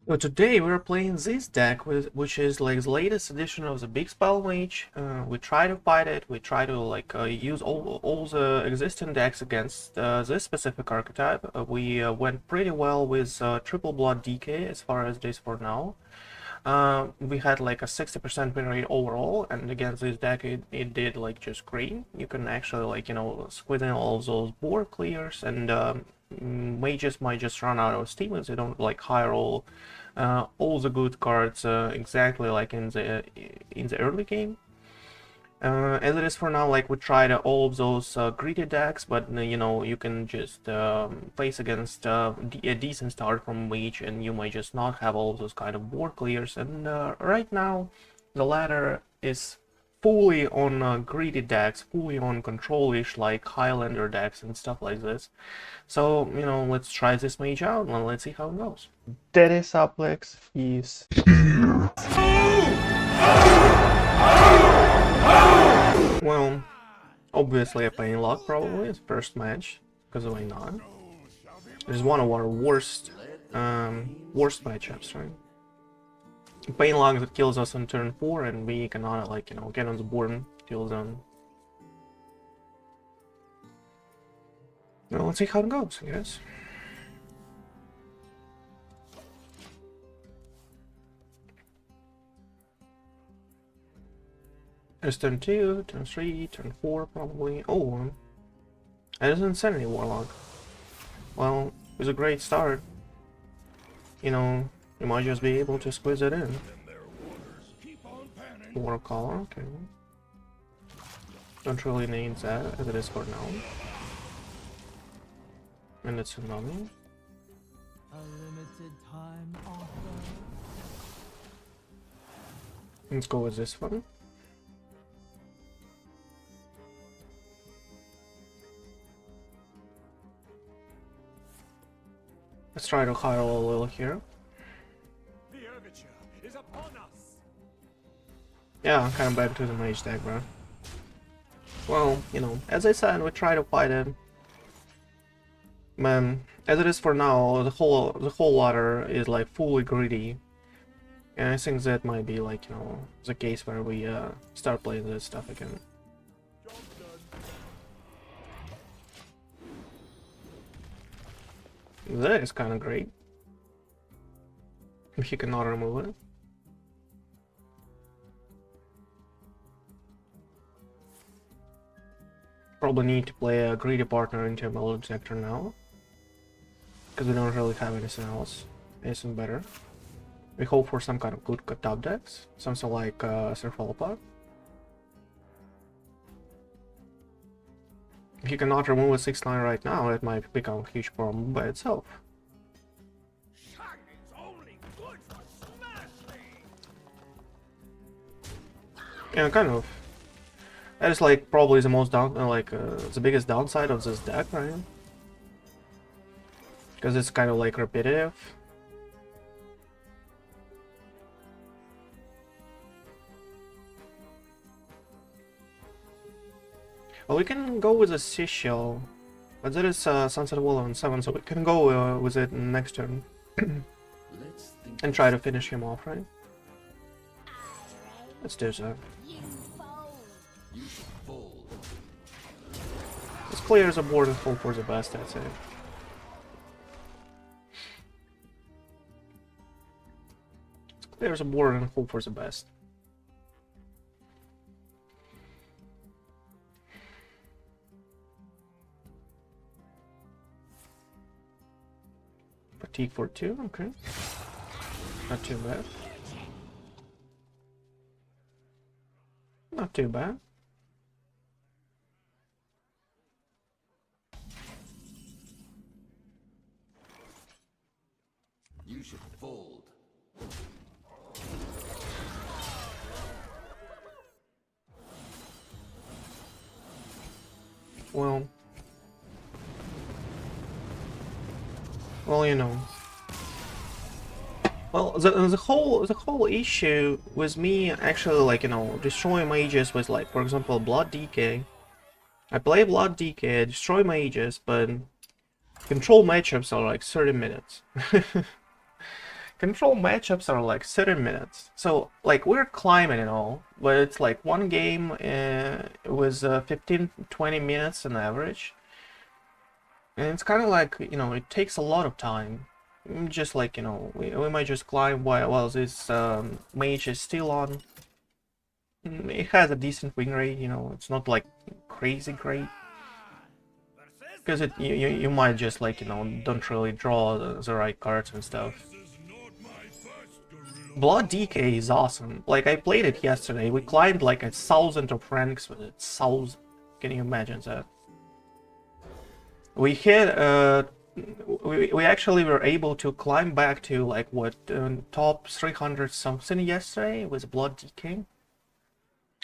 So today we're playing this deck, which is like the latest edition of the Big Spell Mage. We try to fight it. We try to use all the existing decks against this specific archetype. We went pretty well with Triple Blood DK as far as this for now. We had like a 60% win rate overall, and against this deck it did like just great. You can actually squeeze in all of those board clears, and mages might just run out of steam if they don't like hire all the good cards exactly like in the early game. As it is for now, like we tried all of those greedy decks, but you can just face against a decent start from Mage, and you might just not have all of those kind of board clears. And right now, the ladder is fully on greedy decks, fully on control-ish like Highlander decks and stuff like this. So let's try this Mage out and let's see how it goes. Daddy Suplex is here. Well, obviously a Pain Lock probably is first match, because why not? It's one of our worst matchups, right? Pain Lock that kills us on turn 4, and we cannot get on the board till then. Well, let's see how it goes, I guess. There's turn 2, turn 3, turn 4 probably. Oh, that is Insanity Warlock. Well, it's a great start. You might just be able to squeeze it in. Watercolor, okay. Don't really need that as it is for now. And it's a tsunami. Let's go with this one. Let's try to hire a little here. The overture is upon us. Yeah, I'm kind of back to the mage deck, bro. Well, as I said, we try to fight it. Man, as it is for now, the whole ladder is like fully greedy, and I think that might be like the case where we start playing this stuff again. That is kind of great. If you cannot remove it. Probably need to play a greedy partner into a Detector now, because we don't really have anything else, anything better. We hope for some kind of good top decks, something like Cephalopods. If you cannot remove a 6/9 right now, it might become a huge problem by itself. Yeah, kind of. That is like probably the most the biggest downside of this deck, right? Because it's kind of like repetitive. Well, we can go with a Sea Shill, but that is Sunset Wall on 7, so we can go with it next turn and try to finish him off, right? Let's do so. Let's clear the board and hope for the best, I'd say. Let's clear the board and hope for the best. Fatigue for 2, okay. Not too bad. Not too bad. You should fold. Well, Well, the whole issue with me actually destroying mages was like, for example, Blood DK. I play Blood DK, I destroy mages, but control matchups are like 30 minutes. Control matchups are like 30 minutes. So like we're climbing and all, but it's like one game was 15-20 minutes on average. And it's kind of like, you know, it takes a lot of time. Just like, you know, we might just climb while this mage is still on. It has a decent win rate, you know, it's not like crazy great. Because you might just like, you know, don't really draw the right cards and stuff. Blood DK is awesome. Like, I played it yesterday. We climbed like 1,000 of ranks with it. 1,000. Can you imagine that? We hit, we actually were able to climb back to like what, top 300 something yesterday with Blood DK.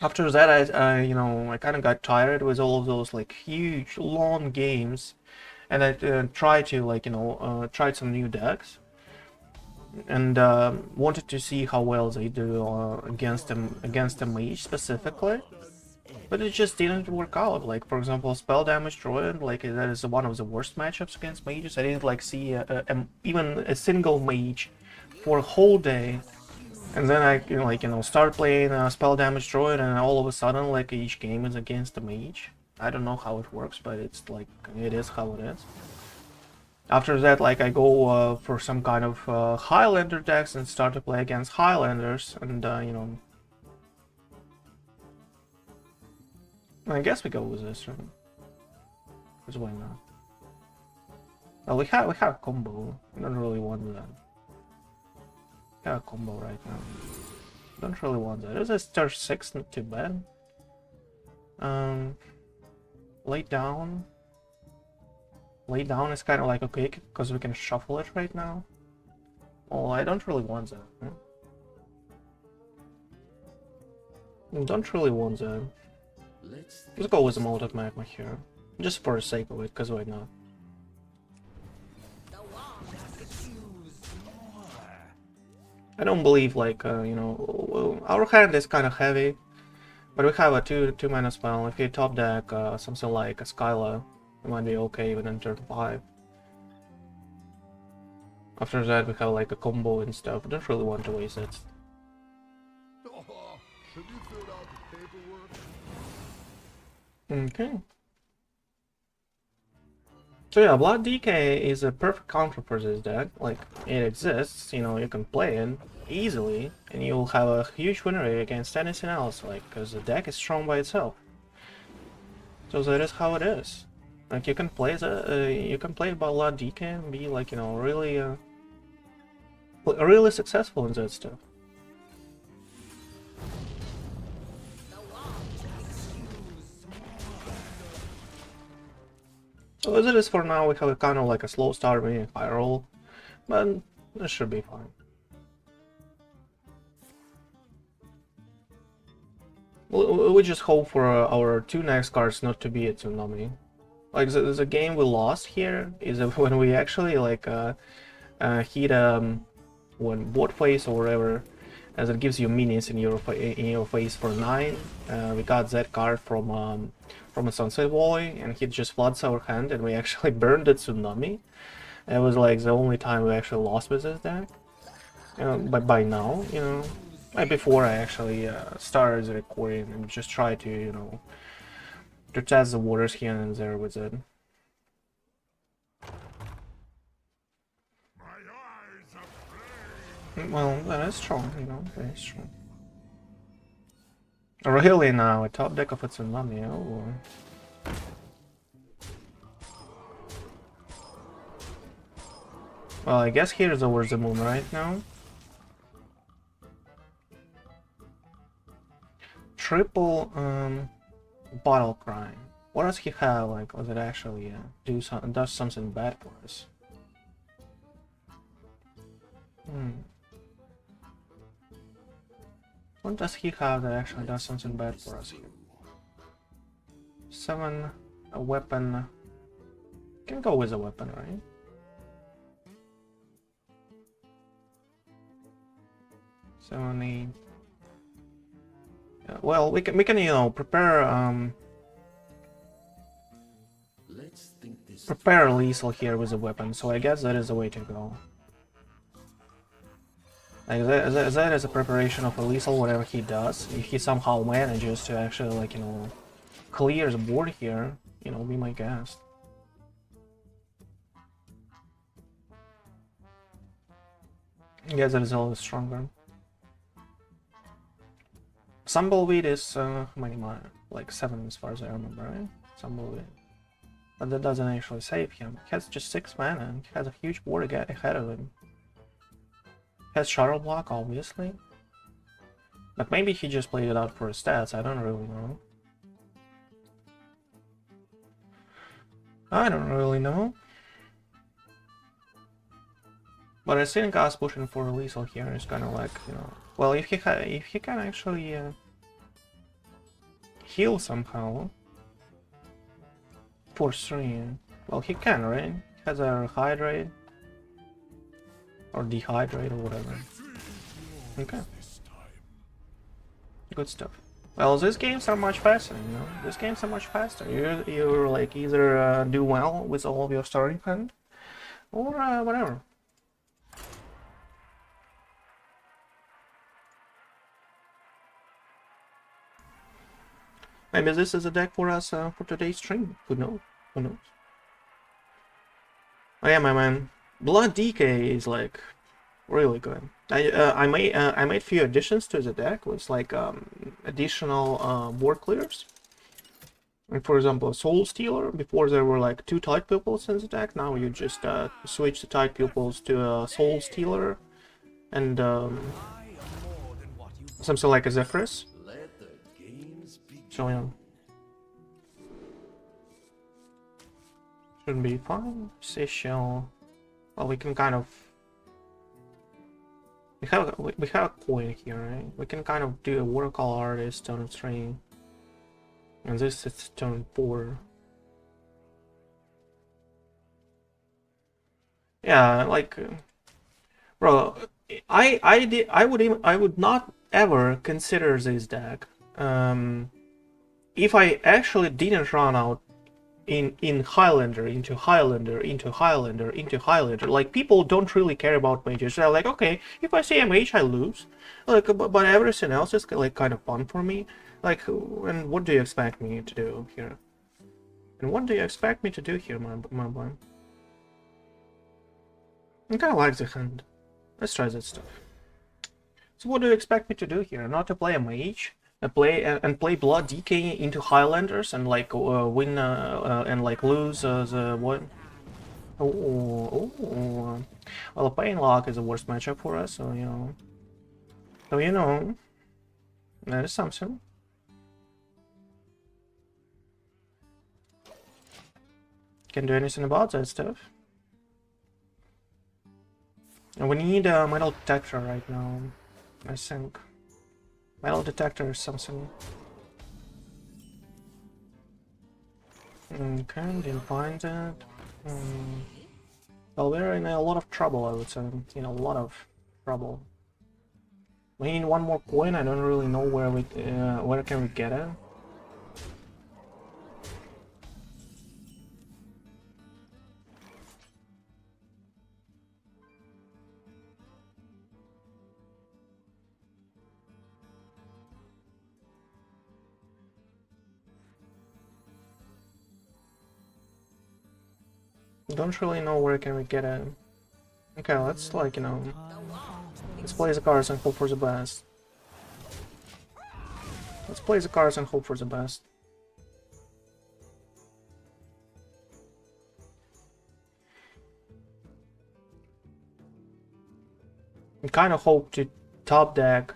After that, I you know, I kind of got tired with all of those like huge, long games, and I tried to like, you know, tried some new decks. And wanted to see how well they do against the mage specifically, but it just didn't work out. Like, for example, spell damage druid, like that is one of the worst matchups against mages. I didn't like see even a single mage for a whole day, and then I like, you know, start playing spell damage druid, and all of a sudden like each game is against the mage. I don't know how it works, but it's like it is how it is. After that, like, I go for some kind of Highlander decks and start to play against Highlanders, and you know, I guess we go with this, right? Because why not? Well, we have a combo. I don't really want that. We have a combo right now. Don't really want that. This is turn 6, not too bad. Lay down. Lay down is kind of like okay, because we can shuffle it right now. Well, I don't really want that. Don't really want that. Let's go with the Molten Magma here. Just for the sake of it, because why not? I don't believe, like, you know, our hand is kind of heavy, but we have a 2 mana spell. If you top deck something like a Skyla, it might be okay even in turn 5. After that, we have like a combo and stuff. I don't really want to waste it. Okay. So yeah, Blood DK is a perfect counter for this deck. Like, it exists, you know, you can play it easily, and you'll have a huge win rate against anything else, like, because the deck is strong by itself. So that is how it is. Like, you can play Blood DK and be like, you know, really successful in that stuff. So as it is for now, we have a kind of like a slow start, meaning high roll, but it should be fine. We just hope for our 2 next cards not to be a tsunami. Like, the game we lost here is when we actually like hit when board phase or whatever, as it gives you minions in your face for 9. We got that card from a Sunset Volley, and he just floods our hand, and we actually burned the tsunami. It was like the only time we actually lost with this deck. But by now, you know, like before I actually started the recording, and just try to, you know, to test the waters here and there with it. Well, that is strong, you know, very strong. Really now, a top deck of a tsunami, oh. Well, I guess here's over the moon right now. Triple bottle cry. What does he have? Like, does it actually does something bad for us? What does he have that actually does something bad for us here? 7, a weapon. Can go with a weapon, right? Seven, 8. Well, we can you know, prepare prepare lethal here with a weapon, so I guess that is the way to go. Like that is a preparation of a lethal whatever he does. If he somehow manages to actually, like, you know, clear the board here, you know, be my guest. I guess that is always stronger. Sumbleweed is like 7 as far as I remember, right? Sumbleweed. But that doesn't actually save him. He has just 6 mana and he has a huge board ahead of him. He has Shadow Block, obviously. But maybe he just played it out for his stats, I don't really know. I don't really know. But I think us pushing for lethal here is kind of like, you know... Well, if he can actually heal somehow... Force 3... Well, he can, right? He has a Hydrate. Or Dehydrate or whatever. Okay. Good stuff. Well, these games are much faster, you know? These games are much faster. You like either do well with all of your starting hand, or whatever. Maybe this is a deck for us for today's stream. Who knows? Who knows? Oh yeah, my man. Blood Decay is like really good. I made few additions to the deck with like additional board clears. And for example, Soul Stealer. Before there were like 2 Tide Pupils in the deck. Now you just switch the Tide Pupils to Soul Stealer and something like a Zephyrus. So yeah, shouldn't be fine. Sea Shill. Well, we can kind of we have a coin here, right? We can kind of do a watercolor artist turn 3, and this is turn 4. Yeah, like, bro, I would not ever consider this deck. If I actually didn't run out in Highlander into Highlander into Highlander into Highlander, like, people don't really care about mages. They're like, okay, if I see a mage, I lose. Like, but everything else is like kind of fun for me. Like, and what do you expect me to do here? And what do you expect me to do here, my boy? I kind of like the hand. Let's try that stuff. So what do you expect me to do here? Not to play a mage? Play Blood Decay into Highlanders and like win and like lose the what? Well, Pain Lock is the worst matchup for us, so you know. So you know, that is something. Can't do anything about that stuff. And we need a Metal Detector right now, I think. Metal Detector is something. Okay, didn't find that. Well, we're in a lot of trouble, I would say. You know, a lot of trouble. We need 1 more coin. I don't really know where can we get it. Don't really know where can we get it. Okay, let's, like, you know, let's play the cards and hope for the best. Let's play the cards and hope for the best. I kind of hope to top deck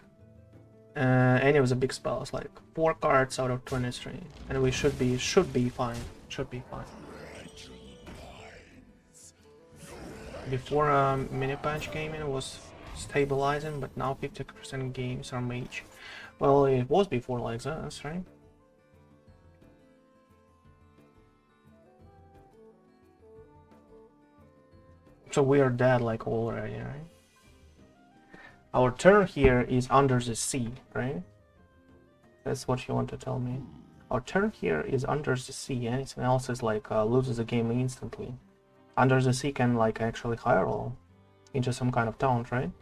any of the big spells, like 4 cards out of 23, and we should be fine. Should be fine. Before mini patch came in, it was stabilizing, but now 50% games are mage. Well, it was before like this, right? So we are dead like already, right? Our turn here is under the sea, right? That's what you want to tell me. Our turn here is under the sea. Anything else is like loses the game instantly. Under the sea can like actually high roll into some kind of taunt, right?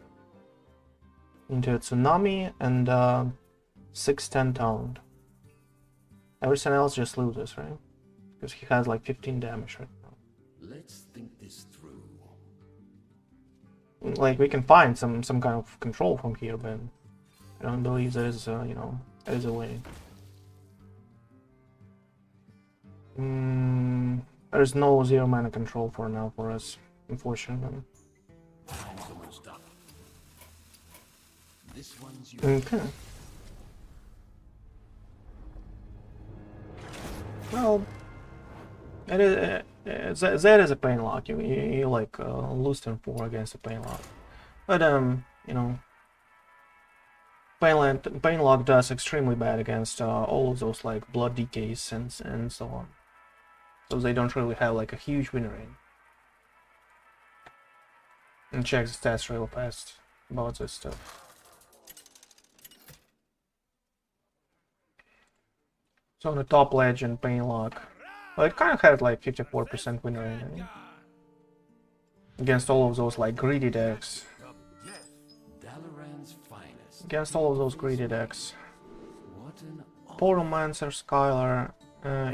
into a tsunami and 6/10 toned. Everything else just loses, right? Because he has like 15 damage right now. Let's think this through. Like we can find some kind of control from here, but I don't believe there is you know, there is a way. There's no 0 mana control for now for us, unfortunately. Time's almost up. This one's yours. Okay. Well, it is that is a pain lock. You like lose turn 4 against a pain lock, but you know, pain lock does extremely bad against all of those like blood decays and so on. So they don't really have like a huge win rate. And check the stats real fast about this stuff. So on the top legend, Painlock, well, it kind of had like 54% win rate, right? Against all of those like greedy decks. Against all of those greedy decks. Portalmancer Skyla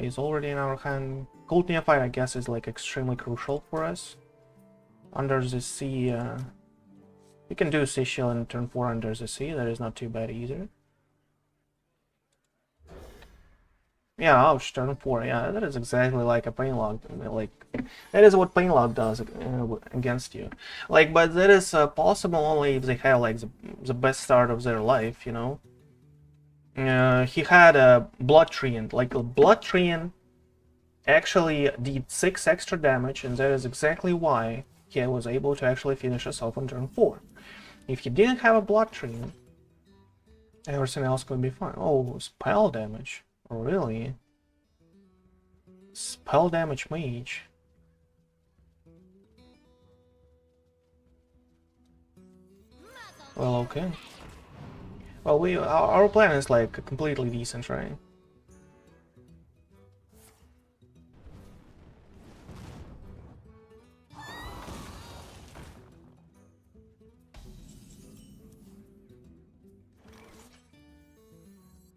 is already in our hand. Cult Neophyte, I guess, is like extremely crucial for us. Under the Sea, we can do Sea Shill in turn 4 under the Sea. That is not too bad either. Yeah, ouch, turn 4. Yeah, that is exactly like a Painlock. Like, that is what Painlock does against you. Like, but that is possible only if they have like the best start of their life, you know. He had a Blood Treant. Like, a Blood Treant actually did 6 extra damage, and that is exactly why he was able to actually finish us off on turn 4. If he didn't have a Blood Treant, everything else could be fine. Oh, spell damage. Really? Spell damage mage. Well, okay. Well, our plan is like completely decent, right?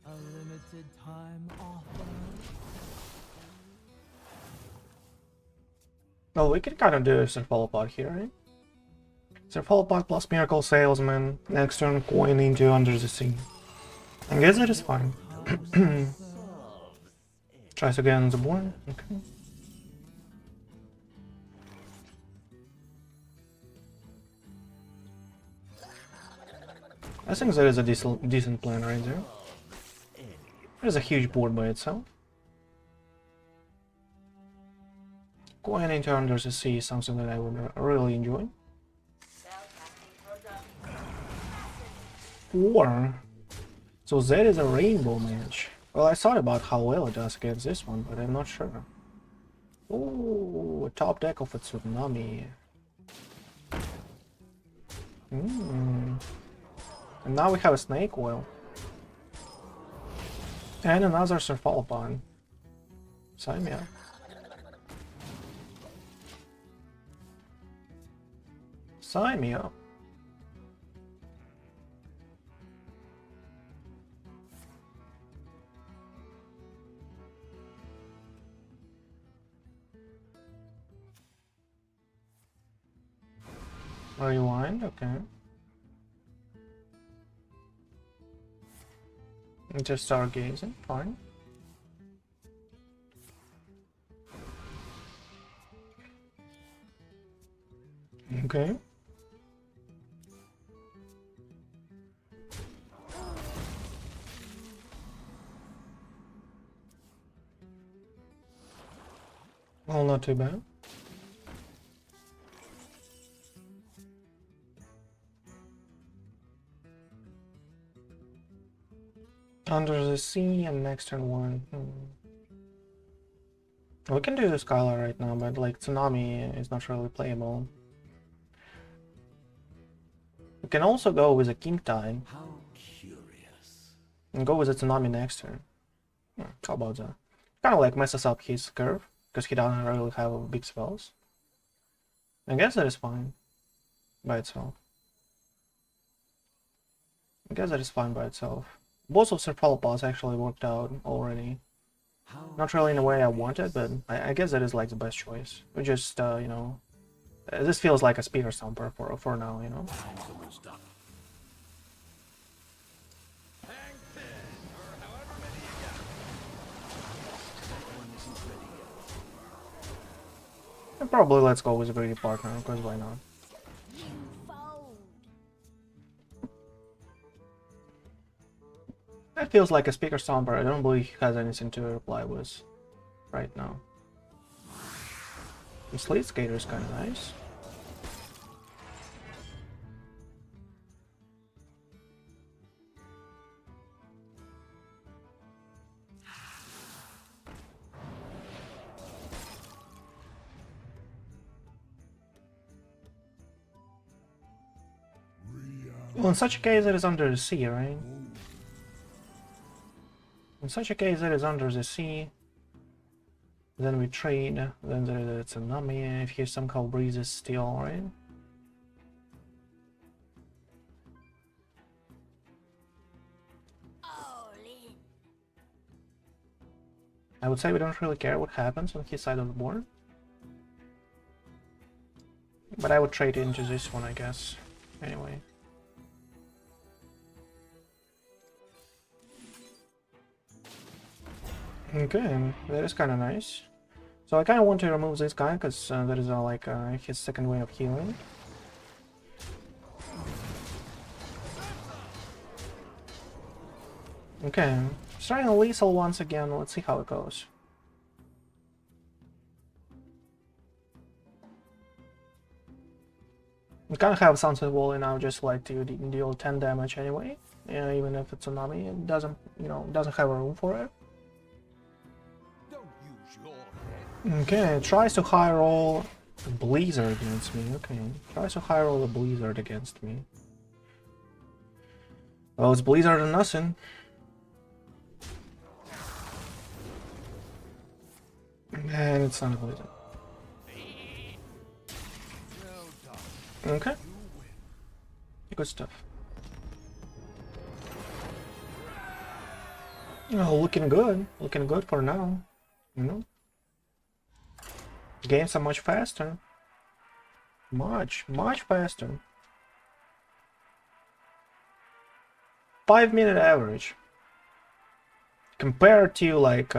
A limited time offer. Well, we can kind of do Cephalopod here, right? Cephalopod plus Miracle Salesman, next turn coin into Under the Sea. I guess that is fine. Tries again on the board, okay. I think that is a decent plan right there. There's a huge board by itself. Going into Under the Sea is something that I would really enjoy. 4. So that is a Rainbow Mage. Well, I thought about how well it does against this one, but I'm not sure. Oh, a top deck of a Tsunami. And now we have a Snake Oil. And another Cephalopod. Sign me up. Sign me up. Rewind, okay. Just stargazing, fine. Okay. Well, not too bad. Under the Sea and next turn 1. We can do Skyla right now, but like Tsunami is not really playable. We can also go with a King Tide. How curious. And go with a Tsunami next turn. How about that? Kind of like messes up his curve, because he doesn't really have big spells. I guess that is fine by itself. I guess that is fine by itself. Both of Survival Pass actually worked out already. Not really in the way I wanted, but I guess that is like the best choice. We just, you know, this feels like a speaker stomper for now, you know. Time's almost up. And probably let's go with a greedy partner, because why not? That feels like a speaker stomper. I don't believe he has anything to reply with right now. The Slate Skater is kind of nice. Well, in such a case, it is under the sea, right? In such a case, it is under the sea. Then we trade. Then there is a tsunami. If he somehow breezes still, right? I would say we don't really care what happens on his side of the board. But I would trade into this one, I guess. Anyway. Okay, that is kind of nice. So I kind of want to remove this guy because that is like his second way of healing. Okay, let's try a lethal once again. Let's see how it goes. We kind of have Sunset Volley now, just like to deal 10 damage anyway. Yeah, even if it's a tsunami, it doesn't, you know, doesn't have a room for it. Okay, tries to high roll a Blizzard against me. Okay, tries to high roll a Blizzard against me. Well, it's Blizzard and nothing. And it's not a Blizzard. Okay. Good stuff. Oh, looking good. Looking good for now. You know? Games are much faster. Much faster. 5-minute average. Compared to like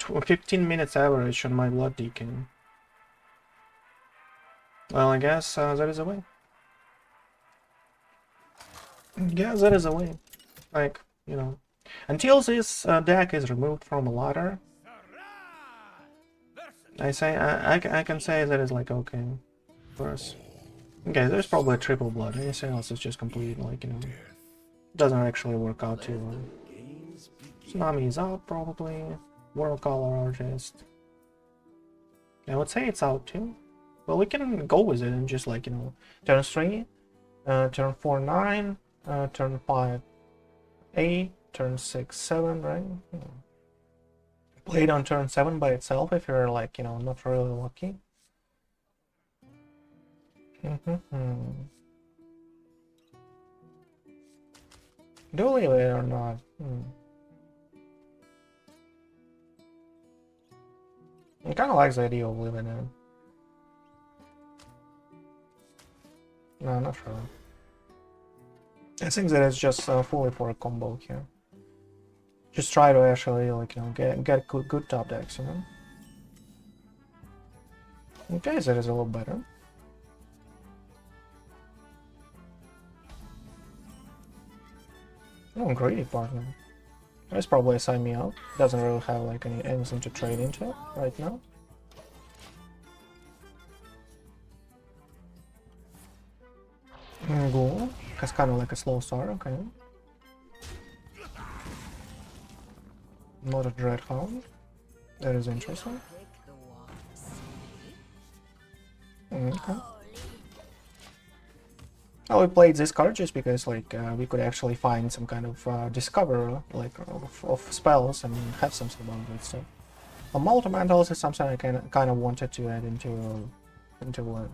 15 minutes average on my Blood Deacon. Well, I guess that is a way. Yeah, that is a way. Like, you know. Until this deck is removed from a ladder, I can say that is like okay for us. Okay, there's probably a triple blood. Anything else is just complete, like, you know, doesn't actually work out too well. Tsunami is out probably. Watercolor are just. I would say it's out too. Well, we can go with it and just like, you know, turn 3, turn 4 9, turn 5 8, turn 6 7, right? Yeah. Play it on turn 7 by itself if you're like, you know, not really lucky. Do we leave it or not? I kind of like the idea of leaving it. No, not sure. I think that it's just fully for a combo here. Just try to actually, like, you know, get good top decks, you know. Okay, that is a little better. Oh, greedy partner. That's probably a sign me out. Doesn't really have like anything to trade into right now. Ghoul has kind of like a slow start, okay. Not a Dreadhound. That is interesting. Okay. Oh, we played this card just because like we could actually find some kind of discover like of spells and have something about it. So, a Multi-Mantles is something I kind of wanted to add into one.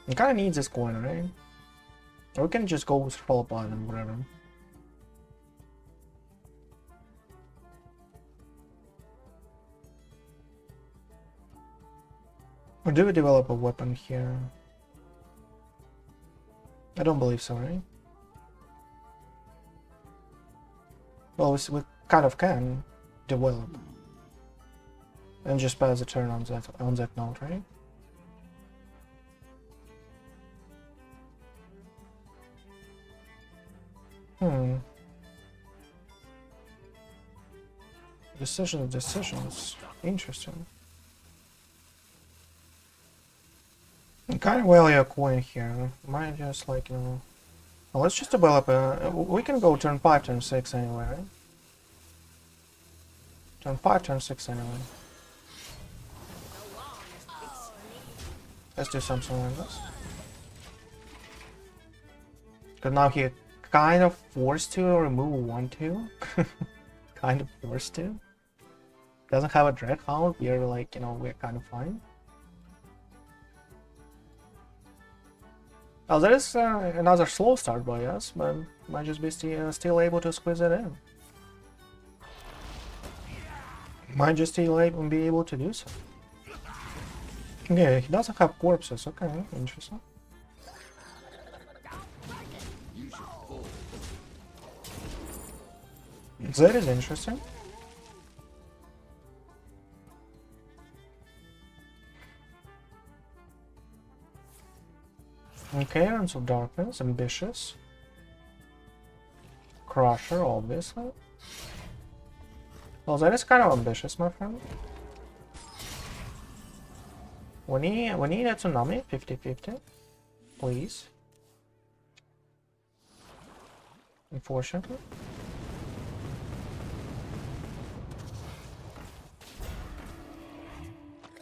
He kind of needs this coin, right? Or we can just go with full pot and whatever. Or do we develop a weapon here? I don't believe so, right? Well, we kind of can develop. And just pass a turn on that note, right? Decisions. Interesting. Kind of value a coin here. Might just like, you know... Well, let's just develop a... We can go turn 5, turn 6 anyway, right? Turn 5, turn 6 anyway. Let's do something like this. Because now he kind of forced to remove 1-2. Kind of forced to. Doesn't have a dread hound, we're like, you know, we're kind of fine. Oh, there is another slow start by us, but might just be still able to squeeze it in. Might just still be able to do so. Okay, he doesn't have corpses, okay, interesting. That is interesting. Okay, Errands of Darkness, ambitious. Crusher, obviously. Well, that is kind of ambitious, my friend. We need a tsunami, 50-50. Please. Unfortunately.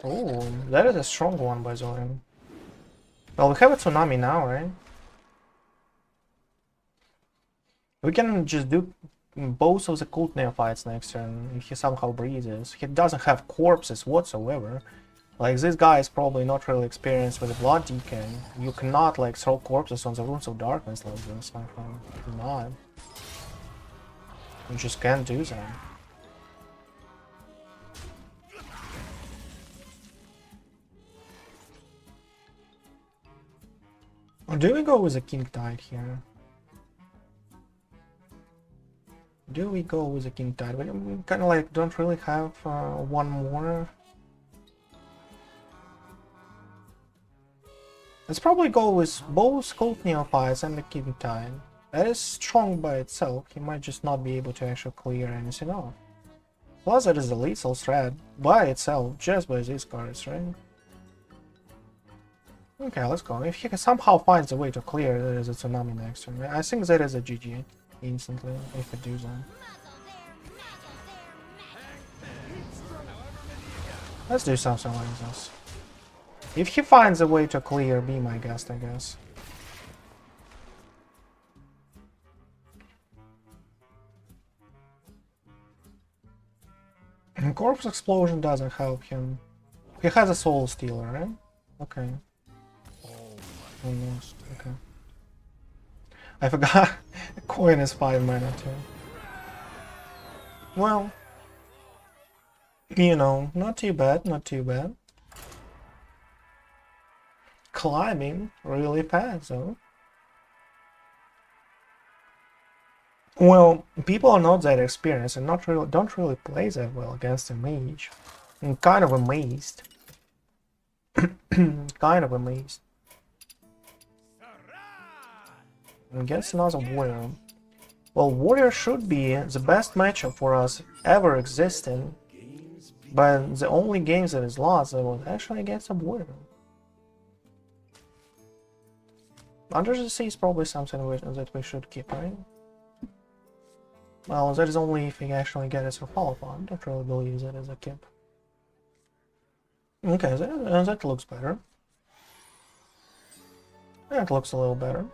Oh, that is a strong one by the way. Well, we have a tsunami now, right? We can just do both of the Cult Neophytes next turn if he somehow breathes. He doesn't have corpses whatsoever. Like, this guy is probably not really experienced with the blood decay. You cannot, like, throw corpses on the Runes of Darkness like this, my friend. You cannot. You just can't do that. Or do we go with a King Tide here? Do we go with a King Tide? We kind of like don't really have one more. Let's probably go with both Cult Neophytes and the King Tide. That is strong by itself. He might just not be able to actually clear anything off. Plus, that is a lethal threat by itself, just by these cards, right? Okay, let's go. If he somehow finds a way to clear, there is a tsunami next turn. I think that is a GG instantly, if it does that. Let's do something like this. If he finds a way to clear, be my guest, I guess. Corpse Explosion doesn't help him. He has a Soul Stealer, right? Okay. Almost, okay. I forgot. Coin is 5 mana too. Well, you know, not too bad, not too bad. Climbing really fast though. Well, people are not that experienced and don't really play that well against a mage. I'm kind of amazed. Kind of amazed. Against another warrior. Well, warrior should be the best matchup for us ever existing, but the only games that is lost was actually against a warrior. Under the Sea is probably something that we should keep, right? Well, that is only if we actually get it to follow upon. I don't really believe that is a keep. Okay, that looks better. That looks a little better.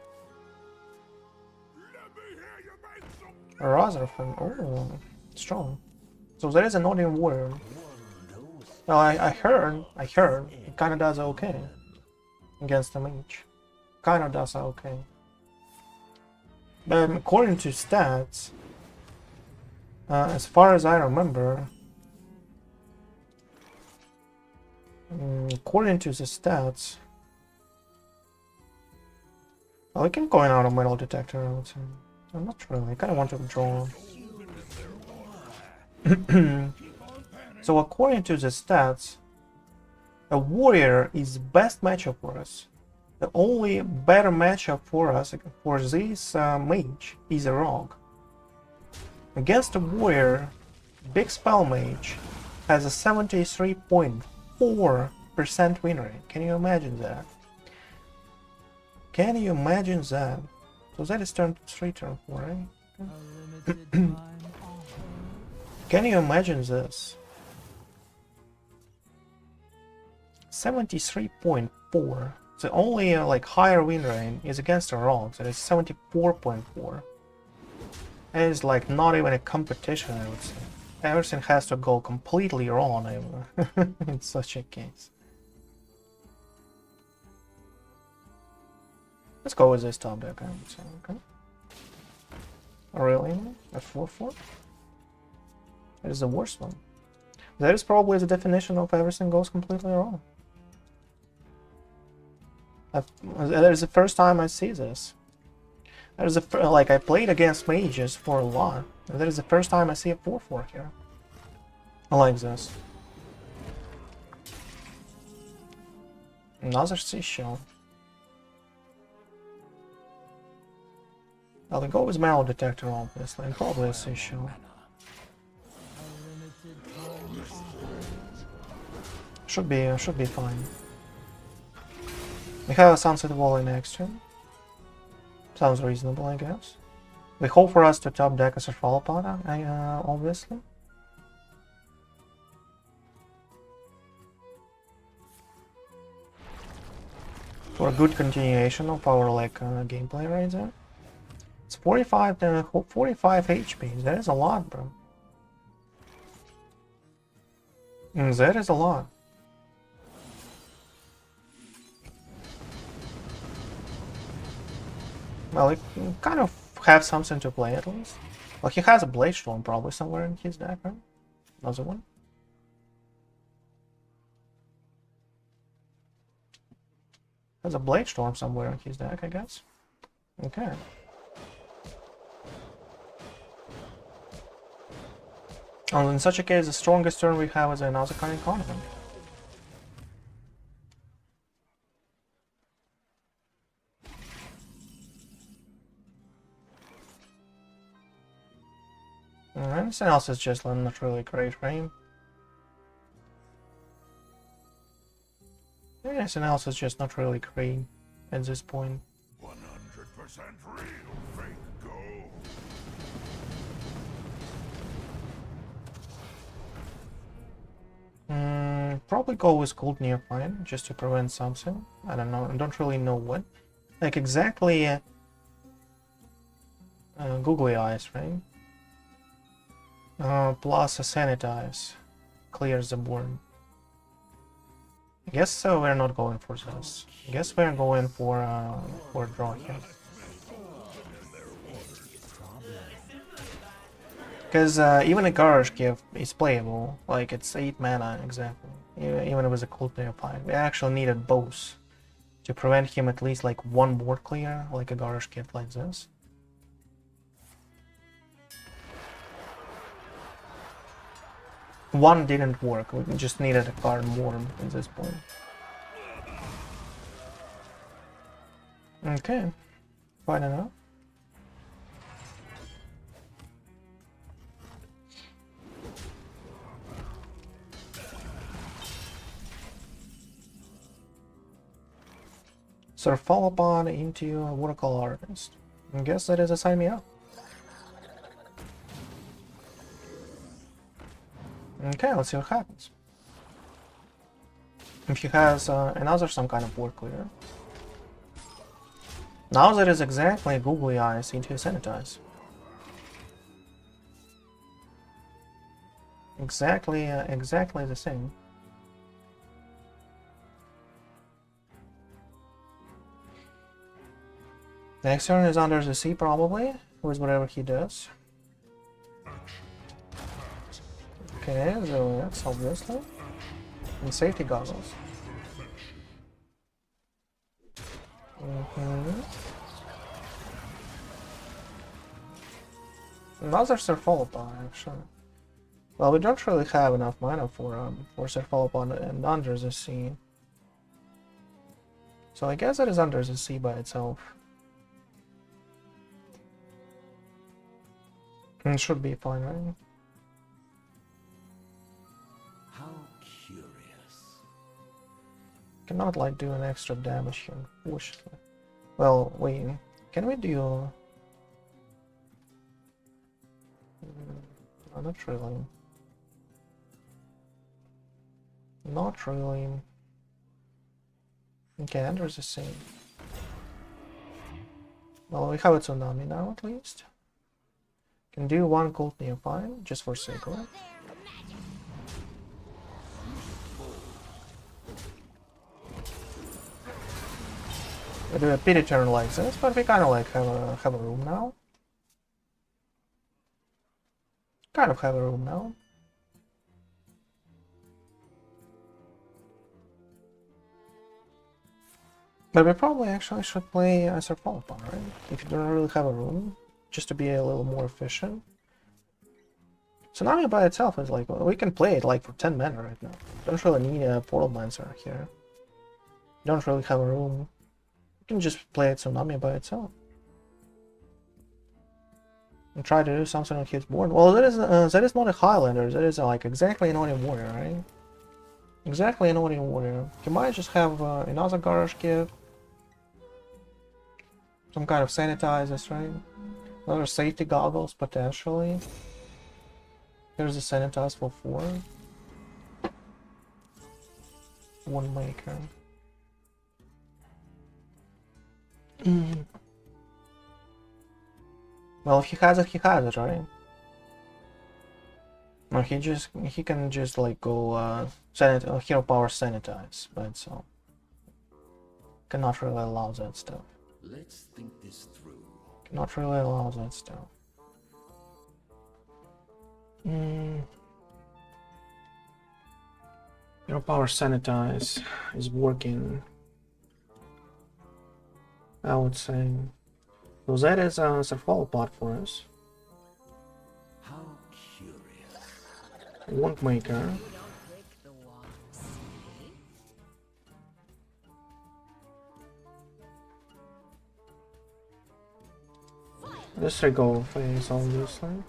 Rotherford, oh, strong. So there is a Northern Warrior. Well, I heard, it kinda does okay. against the mage. Kinda does okay. But according to stats, as far as I remember, according to the stats, well, I can go in out of metal detector, I would say. I'm not really, I kinda want to draw. So according to the stats, a warrior is the best matchup for us. The only better matchup for us, for this mage, is a rogue. Against a warrior, Big Spell Mage has a 73.4% win rate. Can you imagine that? Can you imagine that? So that is turn 3, turn 4, right? A limited time offer. Can you imagine this? 73.4. The only like higher win rate is against a rogue, that is 74.4. And it's like not even a competition, I would say. Everything has to go completely wrong in such a case. Let's go with this top deck, I would say. Okay. Really? A 4-4? That is the worst one. That is probably the definition of everything goes completely wrong. That is the first time I see this. That is like I played against mages for a lot. And that is the first time I see a 4-4 here. I like this. Another Sea Shill. I'll go with Metal Detector, obviously, and probably a Sea Shill. Should be fine. We have a Sunset Wall in next turn. Sounds reasonable, I guess. We hope for us to top deck as a follow pot, obviously. For a good continuation of our like gameplay right there. It's 45 HP. That is a lot, bro. That is a lot. Well, he kind of have something to play at least. Well, he has a Blade Storm probably somewhere in his deck, right? Another one. Has a Blade Storm somewhere in his deck, I guess. Okay. And in such a case, the strongest turn we have is another kind of Covenant. Anything else is just not really great, right? Anything else is just not really great at this point. 100% real, fake gold. Probably go with Cult Neophytes just to prevent something. I don't know. I don't really know what. Like exactly. Googly Eyes, right? Plus a Sanitize clears the board. I guess we're not going for this. I guess we're going for a draw here. Because even a Garage Gift is playable. Like it's 8 mana exactly. Even with a Cult Neophyte. We actually needed both to prevent him at least like one board clear, like a Garage Gift like this. One didn't work, we just needed a card more at this point. Okay, fine enough. So fall upon into a watercolor artist. I guess that is a sign me up. Okay, let's see what happens. If he has another some kind of board clear. Now that is exactly Googly Eyes into Sanitize. Exactly the same. Next turn is under the sea probably, with whatever he does. Okay, so that's obviously. And safety goggles. Another Cephalopods, actually. Well, we don't really have enough mana for Cephalopods and Under the Sea. So I guess it is Under the Sea by itself. And it should be fine, right? How curious. Cannot like do an extra damage here, unfortunately. Well, wait, can we do? No, not really. Not really. Okay, Under the Sea. Well, we have a tsunami now at least. Can do one Cult Neophyte just for sake of it. We do a pity turn like this, but we kind of like have a room now. Kind of have a room now. But we probably actually should play as a Cephalopods, right? If you don't really have a room, just to be a little more efficient. Tsunami by itself is like, we can play it like for 10 mana right now. Don't really need a Portalmancer here. Don't really have a room. You can just play a Tsunami by itself. And try to do something on his board. Well, that is not a Highlander, that is like exactly an Oni Warrior, right? Exactly an Oni Warrior. He might just have another Garage Kit. Some kind of sanitizers, right? Another safety goggles, potentially. Here's the sanitize for 4. One maker. Well, if he has it, right? No, he can just like go hero power sanitize by itself. Cannot really allow that stuff. Let's think this through. Cannot really allow that stuff. Hero power sanitize is working. I would say. So that is a Cephalopod for us. How curious. Wand maker. Disregard phase, obviously.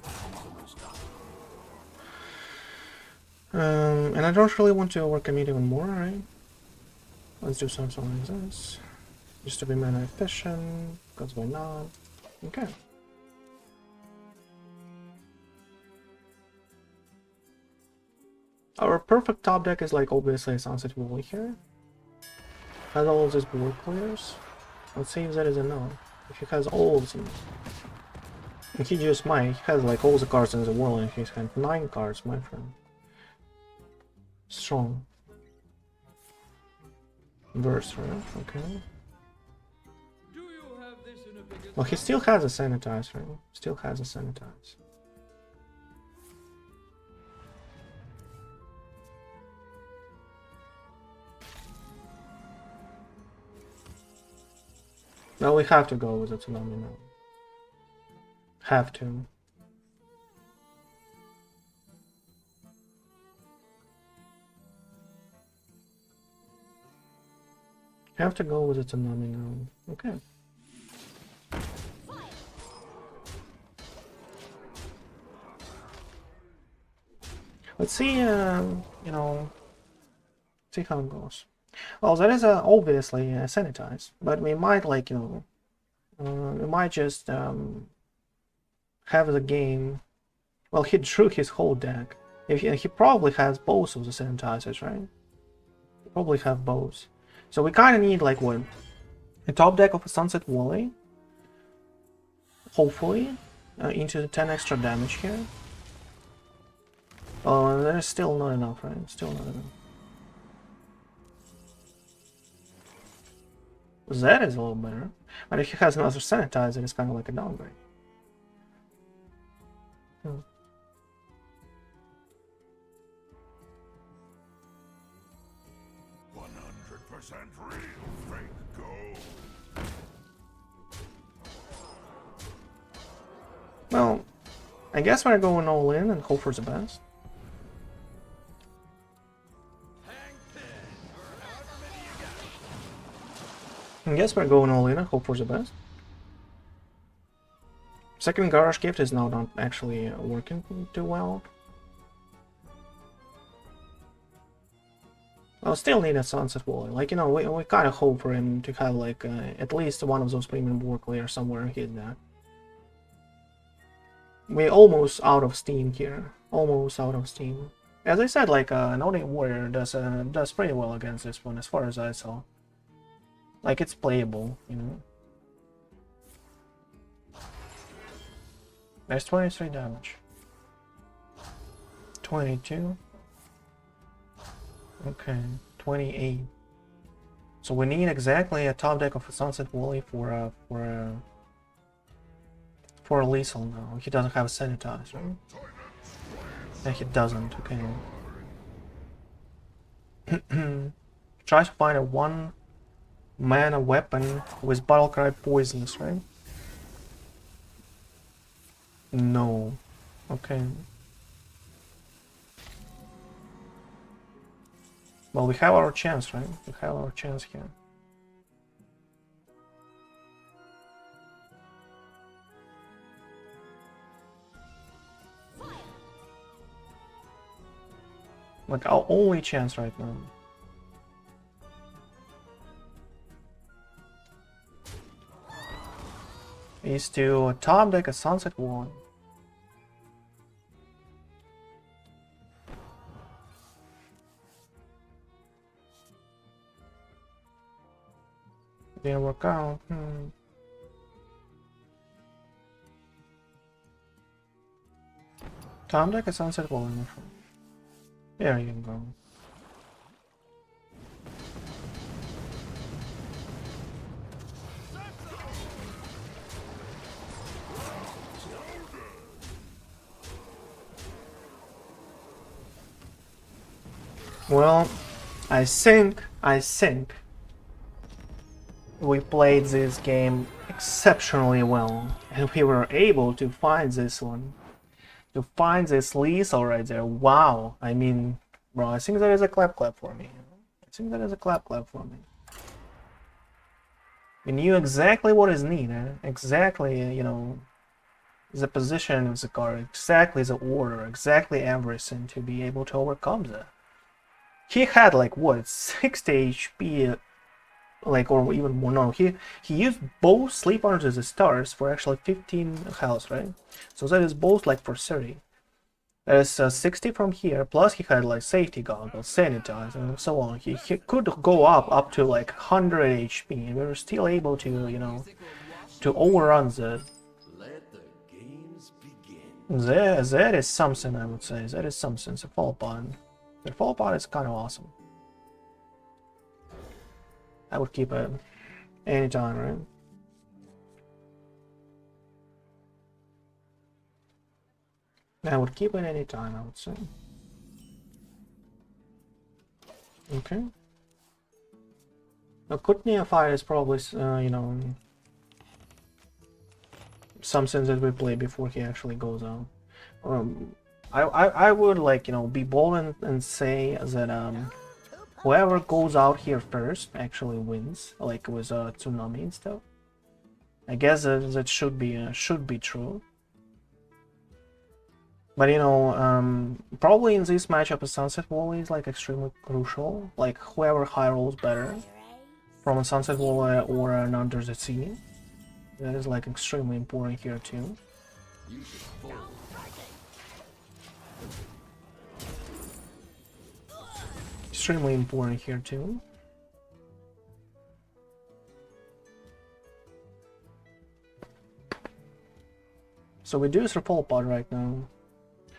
And I don't really want to overcommit even more, right? Let's do something like this. Just to be mana efficient, because why not? Okay. Our perfect top deck is like obviously Sunset Wall here. Has all of these board clears. Let's see if that is enough. If he has all of them. And he just might, he has like all the cards in the world in his hand. 9 cards, my friend. Strong. Burst, right? Okay. Well, he still has a sanitize, right? Still has a sanitize. Well, we have to go with the tsunami now. Have to. Have to go with the tsunami now. Okay. Let's see, you know, see how it goes. Well, that is obviously sanitized, but we might like, you know, we might just have the game. Well, he drew his whole deck. If he probably has both of the sanitizers, right? He probably have both. So we kind of need like what? A top deck of a Sunset Valley. Hopefully, into the 10 extra damage here. Oh, there's still not enough, right? Still not enough. That is a little better. But if he has another sanitizer, it's kind of like a downgrade. Hmm. 100% real fake gold. Well, I guess we're going all in and hope for the best. I guess we're going all in and hope for the best. Second Garage Gift is now not actually working too well. I'll still need a Sunset Wall. Like, you know, we kind of hope for him to have, like, at least one of those premium war clear somewhere hidden there. We're almost out of steam here. Almost out of steam. As I said, like, Node Warrior does pretty well against this one, as far as I saw. Like, it's playable, you know. There's 23 damage. 22. Okay, 28. So we need exactly a top deck of a Sunset Wally for a lethal now. He doesn't have a sanitize, right? Yeah, he doesn't. Okay. Tries to find a 1-mana weapon with Battlecry poisons, right? No. Okay. Well, we have our chance, right? We have our chance here. Like, our only chance right now. Is to top deck a Sunset Wall. Didn't work out. Top deck a Sunset Wall in the front. There you go. Well, I think we played this game exceptionally well, and we were able to find this one. To find this lethal right there. Wow. I mean, bro, I think that is a clap for me. I think that is a clap for me. We knew exactly what is needed. Exactly, you know, the position of the card, exactly the order, exactly everything to be able to overcome that. He had like what, 60 HP, like, or even more. No, he used both Sleep Under the Stars for actually 15 health, right? So that is both like for 30. That is 60 from here, plus he had like safety goggles, sanitizer, and so on. He could go up to like 100 HP, and we were still able to, you know, to overrun that. Let the games begin. That is something, I would say. That is something. The fall pod. The fall pod is kind of awesome. I would keep it anytime, right? I would keep it anytime, I would say. Okay. Now, Cult Neophytes is probably, you know, something that we play before he actually goes out. I would, like, you know, be bold and say that whoever goes out here first actually wins, like with tsunami and stuff. I guess that should be true. But, you know, probably in this matchup a Sunset Wall is like extremely crucial. Like, whoever high rolls better from a Sunset Wall or an Under the Sea, that is like extremely important here too. Extremely important here too. So we do Repul Pod right now.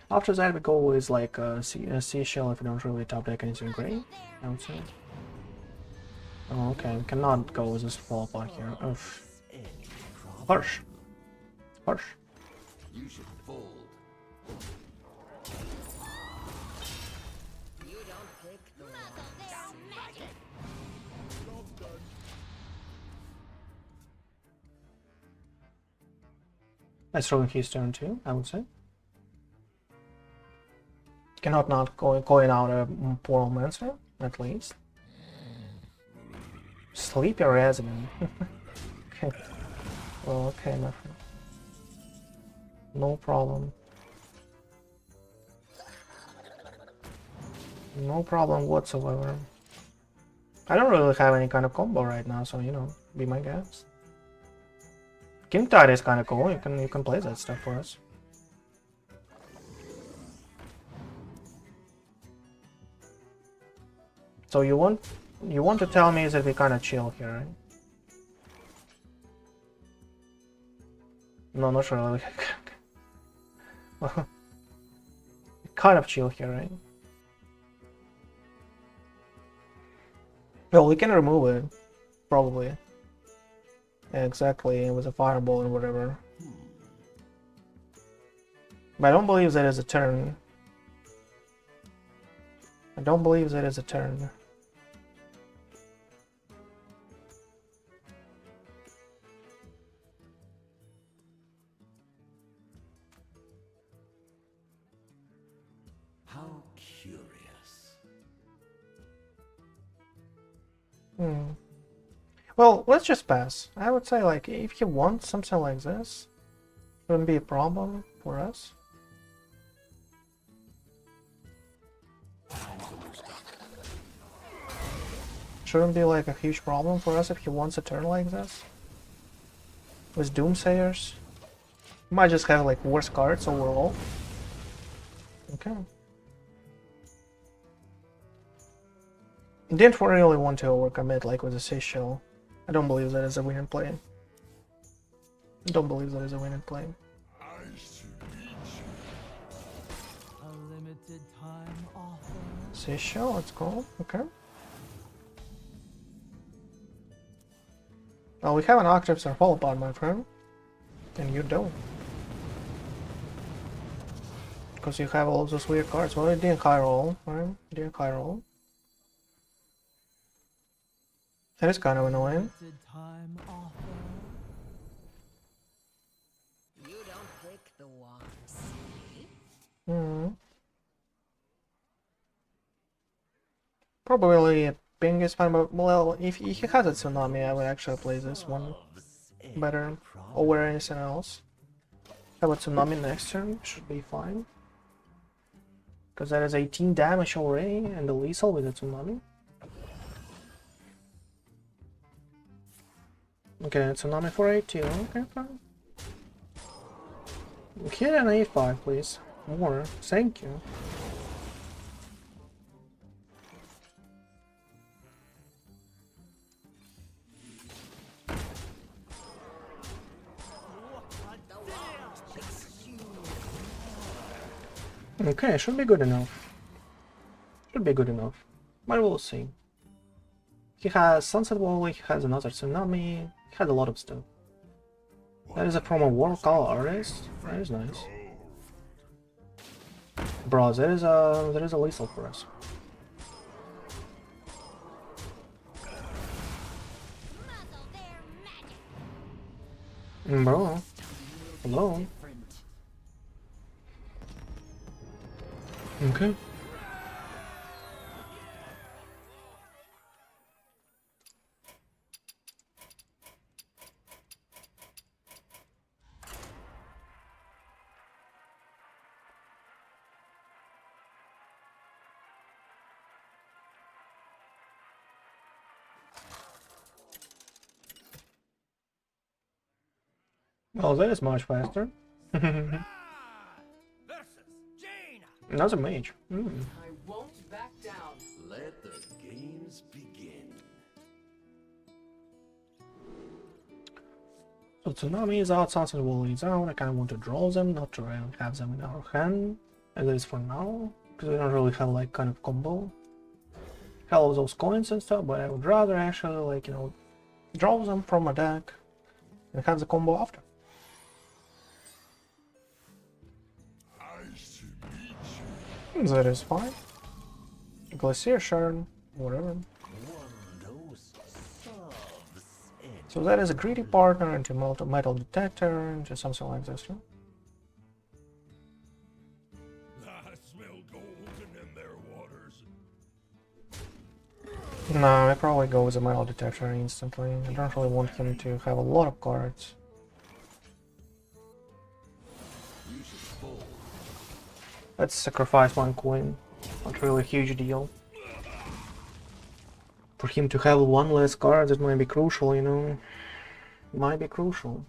After that we go with like Sea Shill if we don't really top deck anything great, I would say. Oh, okay, we cannot go with this fall apart here. Oof. Harsh. Harsh. You should fold. Let's throw his turn too, I would say. Cannot not going out a Portalmancer, at least. Sleepy resident. Okay. Well, okay, my friend. No problem. No problem whatsoever. I don't really have any kind of combo right now, so you know, be my guest. King Tide is kind of cool. You can play that stuff for us. So you want to tell me that we kind of chill here, right? No, not really. Well, kind of chill here, right? Well, we can remove it, probably. Yeah, exactly, with a fireball and whatever. But I don't believe that is a turn. I don't believe that is a turn. How curious. Well, let's just pass. I would say, like, if you want something like this, it wouldn't be a problem for us. Shouldn't be like a huge problem for us if he wants a turn like this. With Doomsayers. He might just have like worse cards overall. Okay. Didn't really want to overcommit like with the Sea Shill. I don't believe that is a winning play. Don't believe that is a winning play. A limited time offer. Sea Shill, let's go. Okay. Well, we have an Octaves and Fall Apart, my friend. And you don't. Because you have all of those weird cards. Well, you didn't high roll, right? You didn't high roll. That is kind of annoying. Limited time offer. You don't pick the ones. Hmm. Probably a ping is fine, but well, if he has a tsunami, I would actually play this one better over anything else. Have a tsunami next turn, should be fine. Because that is 18 damage already, and the lethal with a tsunami. Okay, tsunami for 8 okay, fine. Hit an A5, please. More, thank you. Okay, should be good enough. Should be good enough. But we'll see. He has Sunset Wall, he has another Tsunami, he had a lot of stuff. That is a promo watercolor artist. That is nice. Bro, there is a lethal for us. Bro. Hello. Okay. Oh, that is much faster. Another mage. I won't back down. Let the games begin. So Tsunami is out, Sunset Wall is out. I kind of want to draw them, not to really have them in our hand. At least for now, because we don't really have like kind of combo. hell of those coins and stuff, but I would rather actually, like, you know, Draw them from a deck and have the combo after. That is fine. Glacier Shard, whatever. One knows subs and So that is a greedy partner into metal detector, into something like this. Yeah? I smell golden in their waters. No, I probably go with the metal detector instantly. I don't really want him to have a lot of cards. You should fold. let's sacrifice one coin. Not really a huge deal. For him to have one less card, that might be crucial, you know. Might be crucial.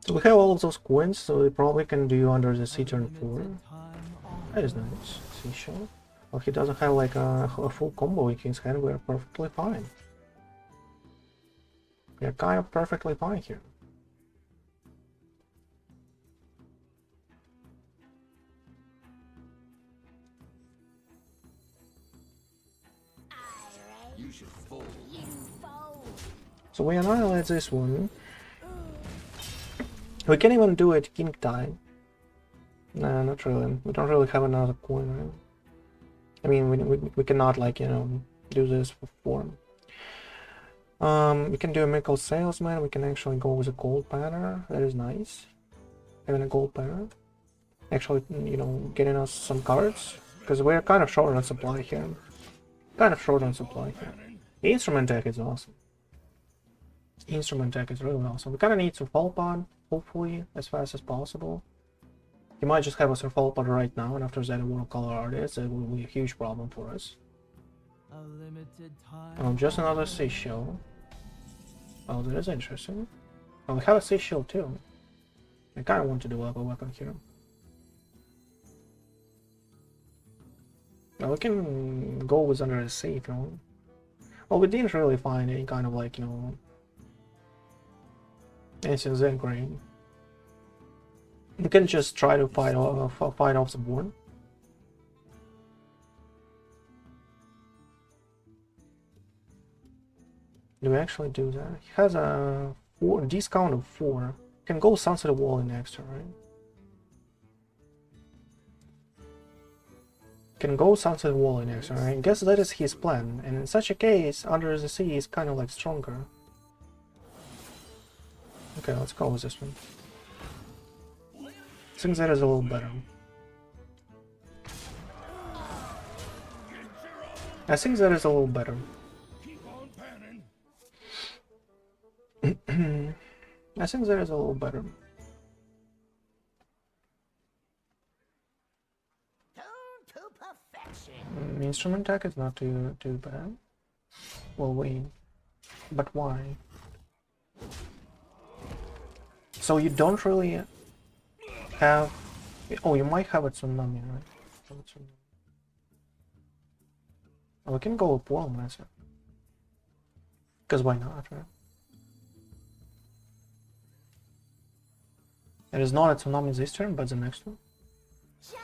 So we have all of those coins, so we probably can do under the sea turn 4. Limited time That is nice. Sea Shill. Well, he doesn't have like a full combo in his hand, we're perfectly fine. We're kind of perfectly fine here. You should fold. So we annihilate this one. We can even do it king time. Nah, not really. We don't really have another coin, right? I mean, we cannot, like, you know, do this for form. We can do a Miracle Salesman. We can actually go with a gold banner. That is nice. Having a gold banner. Actually, you know, getting us some cards. Because we're kind of short on supply here. Kind of short on supply here. The instrument deck is awesome. Instrument deck is really awesome. We kind of need to fall pod, hopefully, as fast as possible. He might just have us fall pod right now, and after that a watercolor artist, it will be a huge problem for us. A limited time. Just another Sea Shill. Oh, that is interesting. Oh, we have a Sea Shill too. I kind of want to develop a weapon here. Now we can go with Under the Sea if you want. Well, we didn't really find any kind of, like, you know, anything that great. We can just try to fight off the board. Do we actually do that? He has a discount of 4. Can go Sunset Wall in extra, right? Can go Sunset Wall in extra, right? I guess that is his plan. And in such a case, Under the Sea is kind of like stronger. Okay, let's go with this one. I think that is a little better. I think that is a little better. I think that is a little better. To perfection. Instrument deck is not too bad. Well, wait. But why? So you don't really have... Oh, you might have a tsunami, right? Oh, we can go with Portalmancer. Because why not, right? It is not a tsunami this turn, but the next one. Just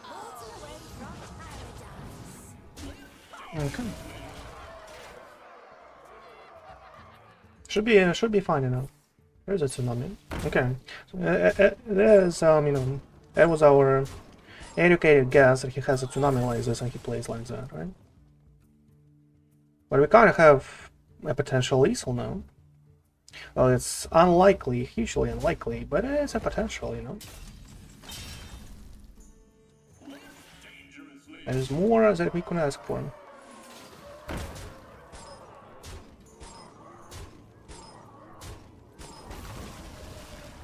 waltz away from paradise. Okay. Should be fine enough. There's a tsunami. Okay. So, there's you know, that was our educated guess that he has a tsunami like this and he plays like that, right? But we kind of have a potential lethal now. Well, it's unlikely, hugely unlikely, but it is a potential, you know. There's more that we could ask for.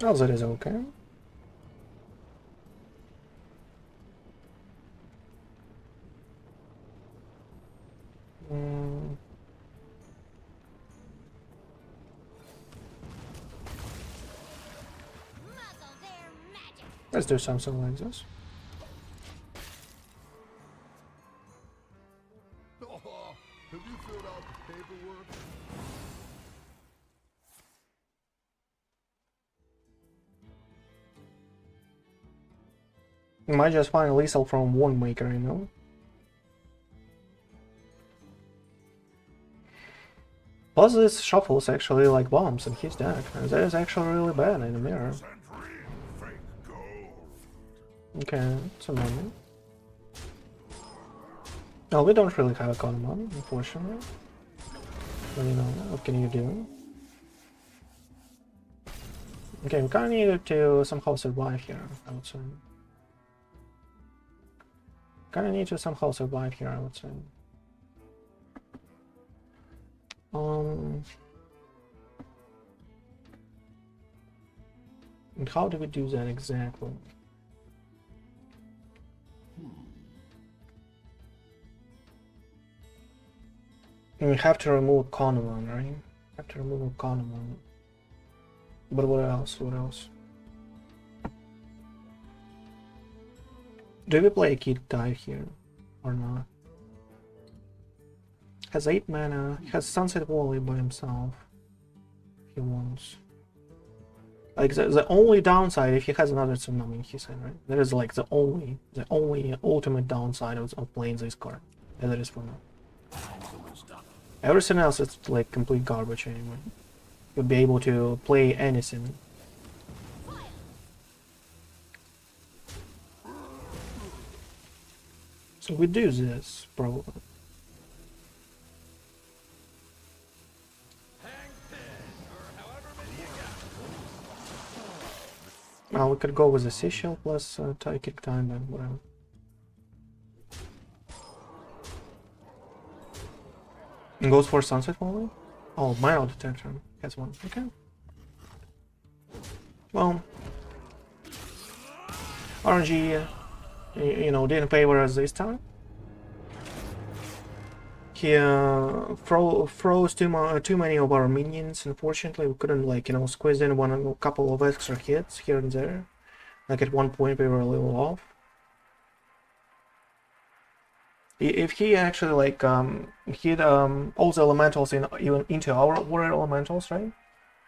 Oh, that is okay. Muzzle their magic. Let's do something like this. Oh, have you filled out the paperwork? You might just find a lethal from one maker, you know. Plus this shuffles actually like bombs in his deck, and that is actually really bad in the mirror. Sentry, fake gold. Okay, it's a moment. No, we don't really have a common, unfortunately. But you know, what can you do? Okay, we kinda needed to somehow survive here, I would say. Kinda need to somehow survive here, I would say. And how do we do that exactly? We have to remove Conaman, right? Have to remove Conaman. But what else? What else? Do we play a kid dive here or not? Has 8 mana, has Sunset Volley by himself. If he wants. Like the only downside if he has another tsunami, he said, right? That is like the only ultimate downside of playing this card. And that is for now. Everything else is like complete garbage anyway. You'll be able to play anything. So we do this, probably. Now we could go with the Sea Shill plus tie kick time and whatever. And goes for Sunset Volley? Oh, Miracle Detector has one. Okay. Well, RNG, you know, didn't favor us this time. He froze too many of our minions. Unfortunately, we couldn't, like, you know, squeeze in a couple of extra hits here and there. Like at one point we were a little off. If he actually like hit all the elementals even into our water elementals, right?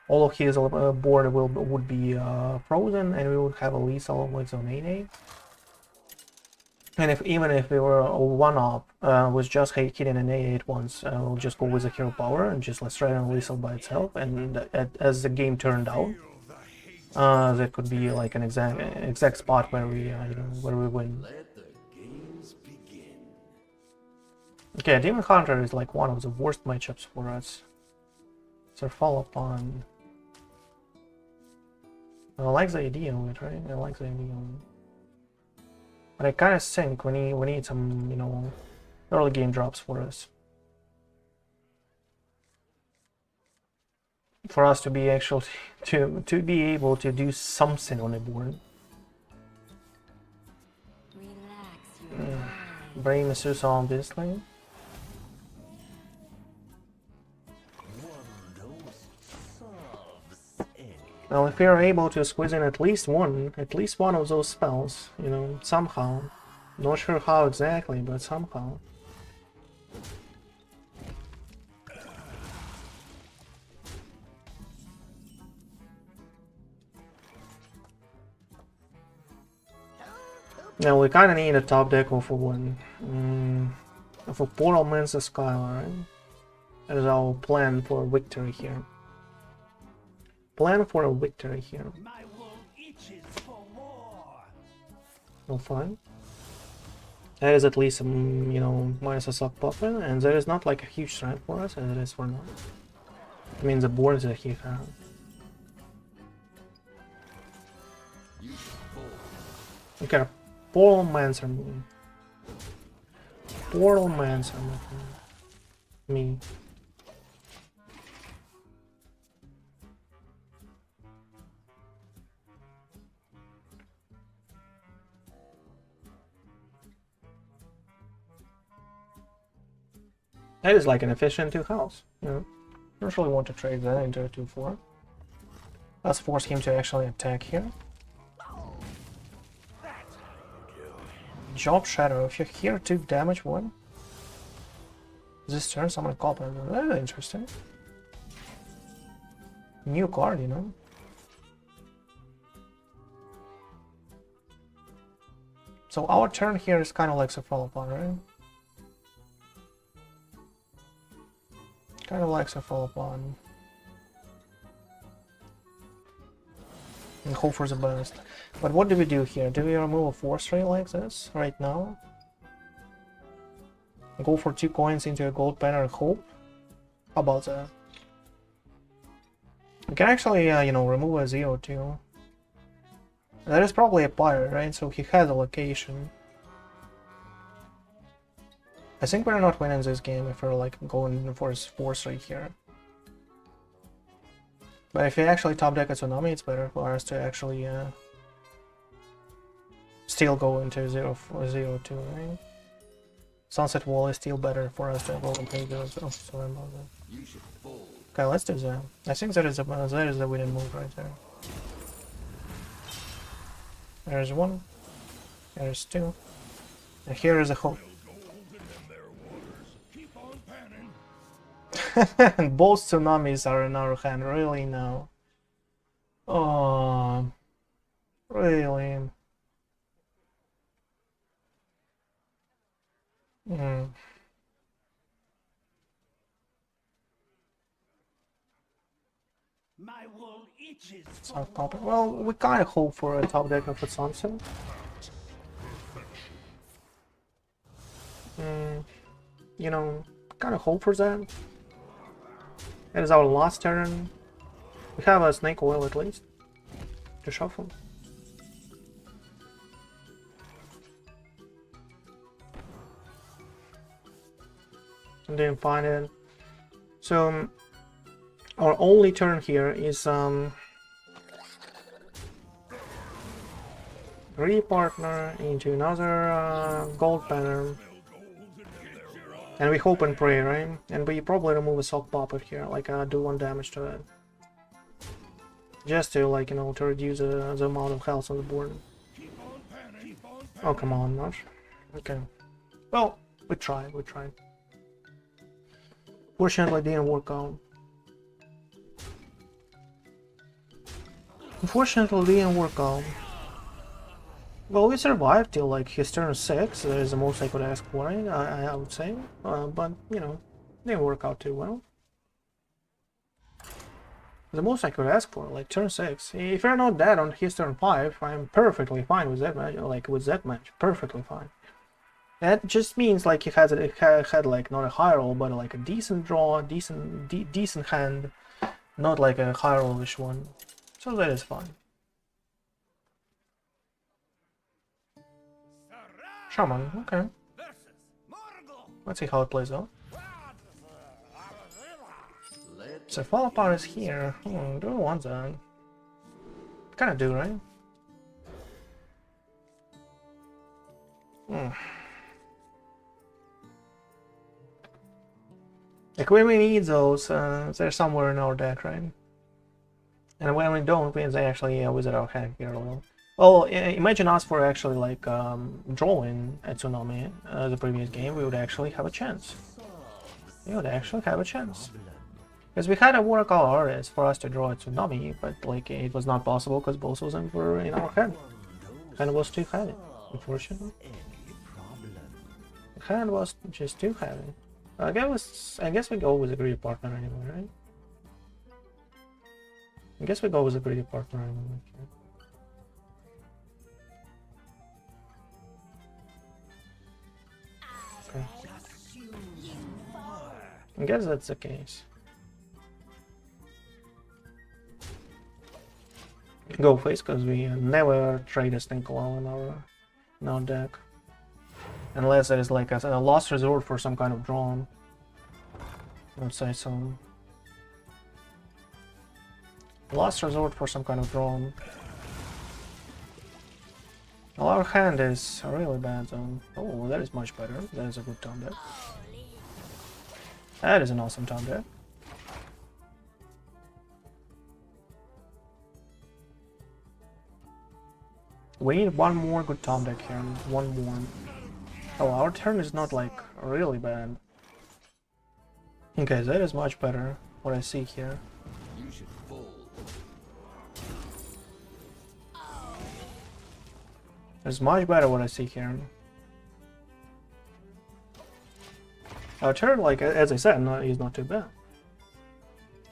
All of his board would be frozen, and we would have a lethal like zone 8. And even if we were a one-up with just hitting an 8 once, we'll just go with a hero power and just let's try and lethal by itself. And as the game turned out, that could be like an exact spot where we where we win. Okay, Demon Hunter is like one of the worst matchups for us. So fall upon. I like the idea of it, right? I like the idea of it. But I kind of think we need some, you know, early game drops for us. For us to be actual to be able to do something on the board. Brain masseuse obviously. Well, if we are able to squeeze in at least one of those spells, you know, somehow. Not sure how exactly, but somehow. Now we kinda need a top deck for one. For Portalmancer Skyla, right? That is our plan for victory here. Plan for a victory here. No fine. That is at least some, you know, minus a sock buffer, and that is not like a huge threat for us as it is for now. It means the boards that he has. Okay, Portalmancer me. Portalmancer me. That is like an efficient 2 house, you know. Don't really want to trade that into a 2/4. Let's force him to actually attack here. Job Shadow. If you hear 2 damage, 1. This turn, someone copper. That's interesting. New card, you know. So our turn here is kind of like Fall Upon, right? kind of likes to fall upon. And hope for the best. But what do we do here? Do we remove a force ray like this right now? Go for 2 coins into a gold banner and hope? How about that? We can actually, you know, remove a 0-2. That is probably a pirate, right? So he has a location. I think we're not winning this game if we're like going for his force right here. But if we actually top deck a tsunami, it's better for us to actually still go into 0-2, right? Sunset Wall is still better for us to go and play 0-0. Oh, sorry about that. Okay, let's do that. I think that is the winning move right there. There's 1. There's 2. And here is a hope. And both tsunamis are in our hand, really now. Oh, really? My wool itches. So top, well, we kind of hope for a top deck of a sunset. You know, kind of hope for that. That is our last turn. We have a snake oil at least to shuffle. Didn't find it. So our only turn here is re-partner into another gold banner. And we hope and pray, right? And we probably remove a sock puppet here, like do 1 damage to it. Just to, like, you know, to reduce the amount of health on the board. Oh, come on, not. Okay. Well, we tried. Fortunately, it didn't work out. Unfortunately, it didn't work out. Well, we survived till like his turn 6. That is the most I could ask for, I would say. But, you know, didn't work out too well. The most I could ask for, like turn 6. If you're not dead on his turn 5, I'm perfectly fine with that match. Like with that match, perfectly fine. That just means like he had like not a high roll, but like a decent draw, decent hand, not like a high rollish one. So that is fine. Shaman, okay. Let's see how it plays out. So fall apart is here. Do I want that? Kinda do, right? Like when we need those, they're somewhere in our deck, right? And when we don't, they actually visit our hand here a little. Well, imagine us for actually like drawing a tsunami the previous game, we would actually have a chance. Because we had a watercolor artist for us to draw a tsunami, but like it was not possible because both of them were in our hand. Hand was too heavy, unfortunately. The hand was just too heavy. I guess we go with a greedy partner anyway, right? I guess we go with a greedy partner anyway. Okay. I guess that's the case. Go face, because we never trade a Stinkle in our deck. Unless there is like a last resort for some kind of drawn. I would say so. Last resort for some kind of drawn. Well, our hand is really bad though. Oh, that is much better. That is a good top deck. That is an awesome top deck. We need one more good top deck here. One more. Oh, our turn is not like really bad. Okay, that is much better. What I see here. It's much better what I see here. Our turn, like as I said, is not too bad.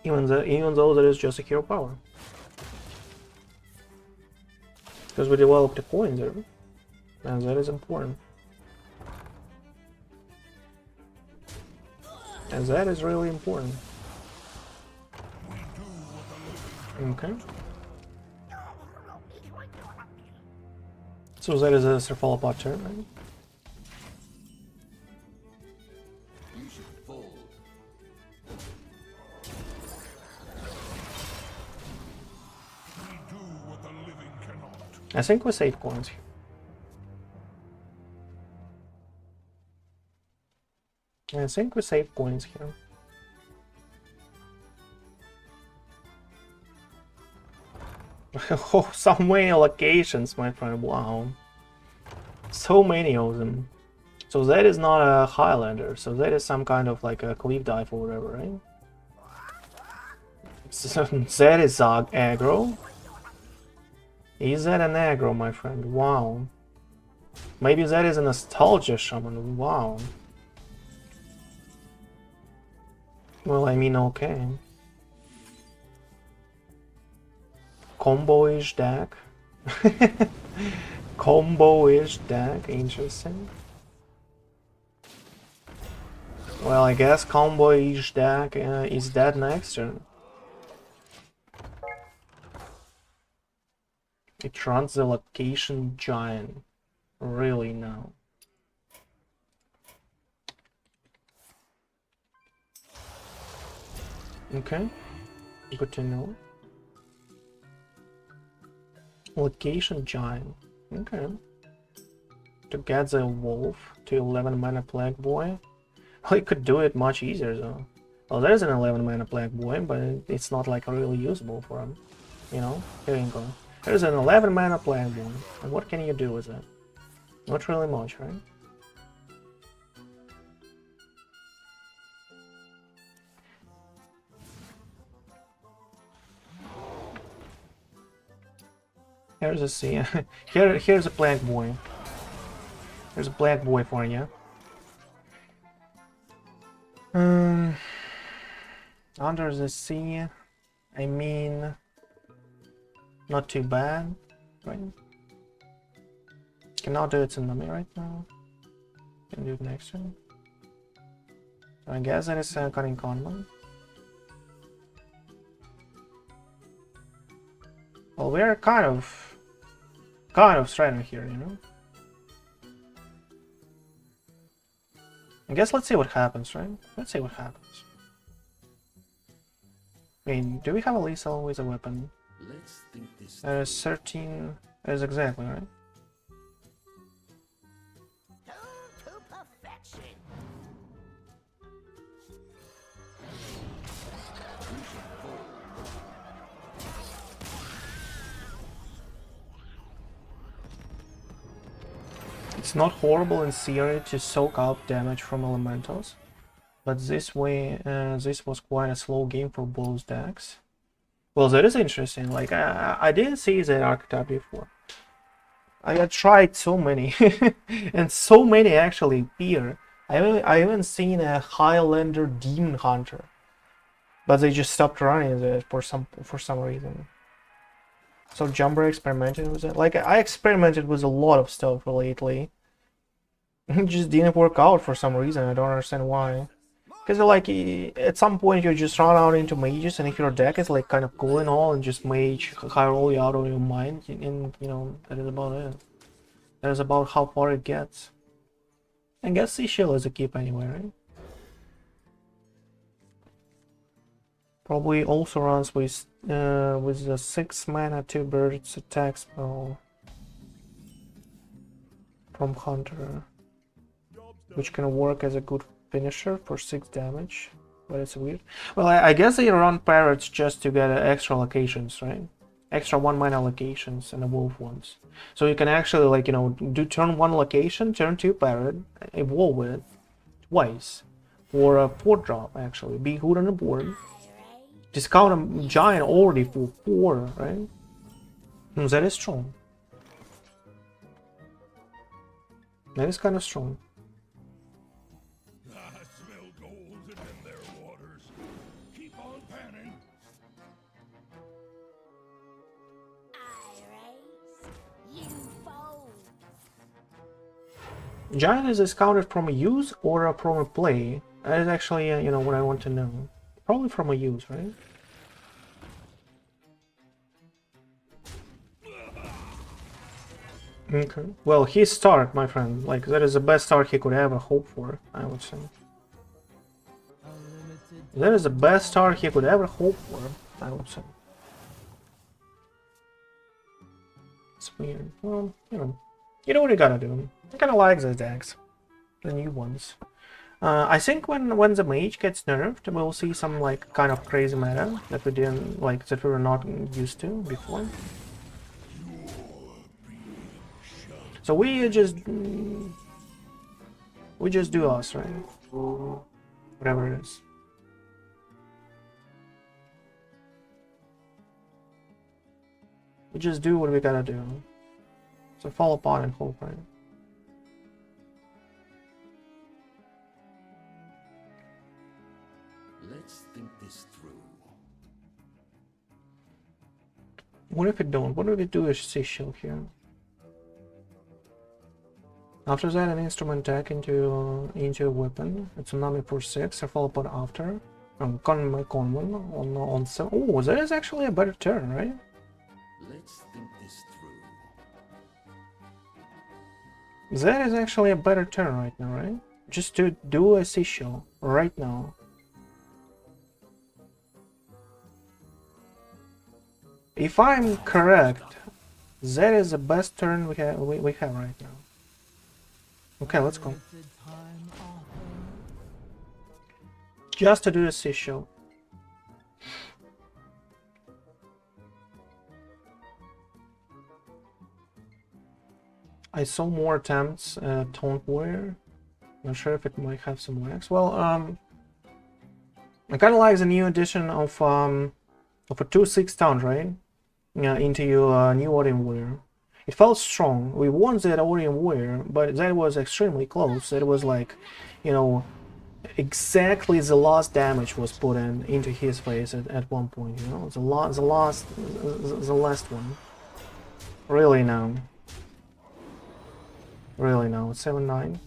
even though there is just a hero power. Because we developed a coin there, and that is important. And that is really important. Okay. So that is a cephalopod turn, right? You should fall. We do what the living cannot. I think we save coins here. I think we save coins here. Oh, so many locations, my friend. Wow. So many of them. So that is not a Highlander, so that is some kind of like a cleave dive or whatever, right? So that is aggro. Is that an aggro, my friend? Wow. Maybe that is a nostalgia shaman. Wow. Well, I mean, okay. Combo-ish deck. Combo-ish deck, interesting. Well, I guess combo-ish deck is dead next turn. It runs the location giant. Really now. Okay, good to know. Location giant. Okay. To get the wolf to 11 mana plague boy. Well, you could do it much easier though. Well, there's an 11 mana plague boy, but it's not like really usable for him. You know, here you go. There's an 11 mana plague boy. And what can you do with that? Not really much, right? Here's a sea. Here's a plague boy. There's a black boy for you. Under the sea, I mean, not too bad, right? Cannot do it tsunami right now. Can do it next turn. I guess that is cutting common. Well, we're kind of threatened here, you know. I guess let's see what happens, right? Let's see what happens. I mean, do we have a lethal with a weapon? Let's think this. 13 is exactly right. To perfection. It's not horrible in theory to soak up damage from elementals, but this way, this was quite a slow game for both decks. Well, that is interesting. Like I didn't see that archetype before. I had tried so many, and so many actually appear. I haven't seen a Highlander Demon Hunter, but they just stopped running it for some reason. So Jumper experimented with it. Like I experimented with a lot of stuff lately. It just didn't work out for some reason. I don't understand why. Because like at some point you just run out into mages, and if your deck is like kind of cool and all, and just mage high roll you out of your mind, and you know that is about it. That is about how far it gets. I guess Sea Shill is a keep anyway, right? Probably also runs with the 6 mana 2 birds attack spell from Hunter, which can work as a good finisher for 6 damage, but it's weird. Well, I guess they run parrots just to get extra locations, right? Extra 1 mana locations and the wolf ones. So you can actually, like, you know, do turn 1 location, turn 2 parrot, evolve it twice for a 4 drop actually. Be good on the board. Discount a giant already for 4, right? That is strong. That is kind of strong. I smell gold in their waters. Keep on panning. Giant is discounted from a use or from a play? That is actually, you know, what I want to know. Probably from a use, right? Okay. Well, his start, my friend, like, that is the best start he could ever hope for, I would say. That is the best start he could ever hope for, I would say. It's weird. Well, you know what you gotta do. I kinda like these decks. The new ones. I think when the mage gets nerfed, we'll see some like kind of crazy meta that we didn't like, that we were not used to before. So we just do us, right? Whatever it is. We just do what we gotta do. So fall apart and hope, right? Let's think this through. What if we don't? What if we do a Sea Shill here? After that, an instrument attack into a weapon. A tsunami for 6. I fall apart after. Con my Conman on 7. Oh, that is actually a better turn, right? Let's think this through. That is actually a better turn right now, right? Just to do a Sea Shill right now. If I'm correct, that is the best turn we have right now. Okay, let's go. Just to do a Sea Shill. I saw more attempts at Taunt Warrior. Not sure if it might have some wax. Well, I kind of like the new addition of a 2/6 taunt, right? Into your new Odin Warrior. It felt strong. We won that Odin Warrior, but that was extremely close. It was like, you know, exactly the last damage was put into his face at one point. You know, the last one. Really now. Really now. 7-9.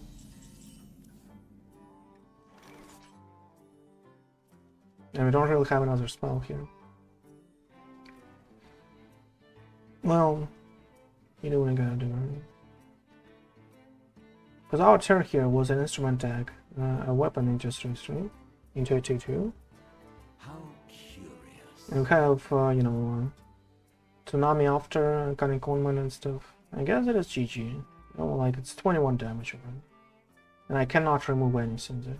And we don't really have another spell here. Well, you know what I gotta do, right? Because our turn here was an instrument attack, a weapon into 3/3, into a 2/2. How curious. And we have, you know, tsunami after, cunning conman and stuff. I guess it is GG. You know, like it's 21 damage of it. And I cannot remove anything there.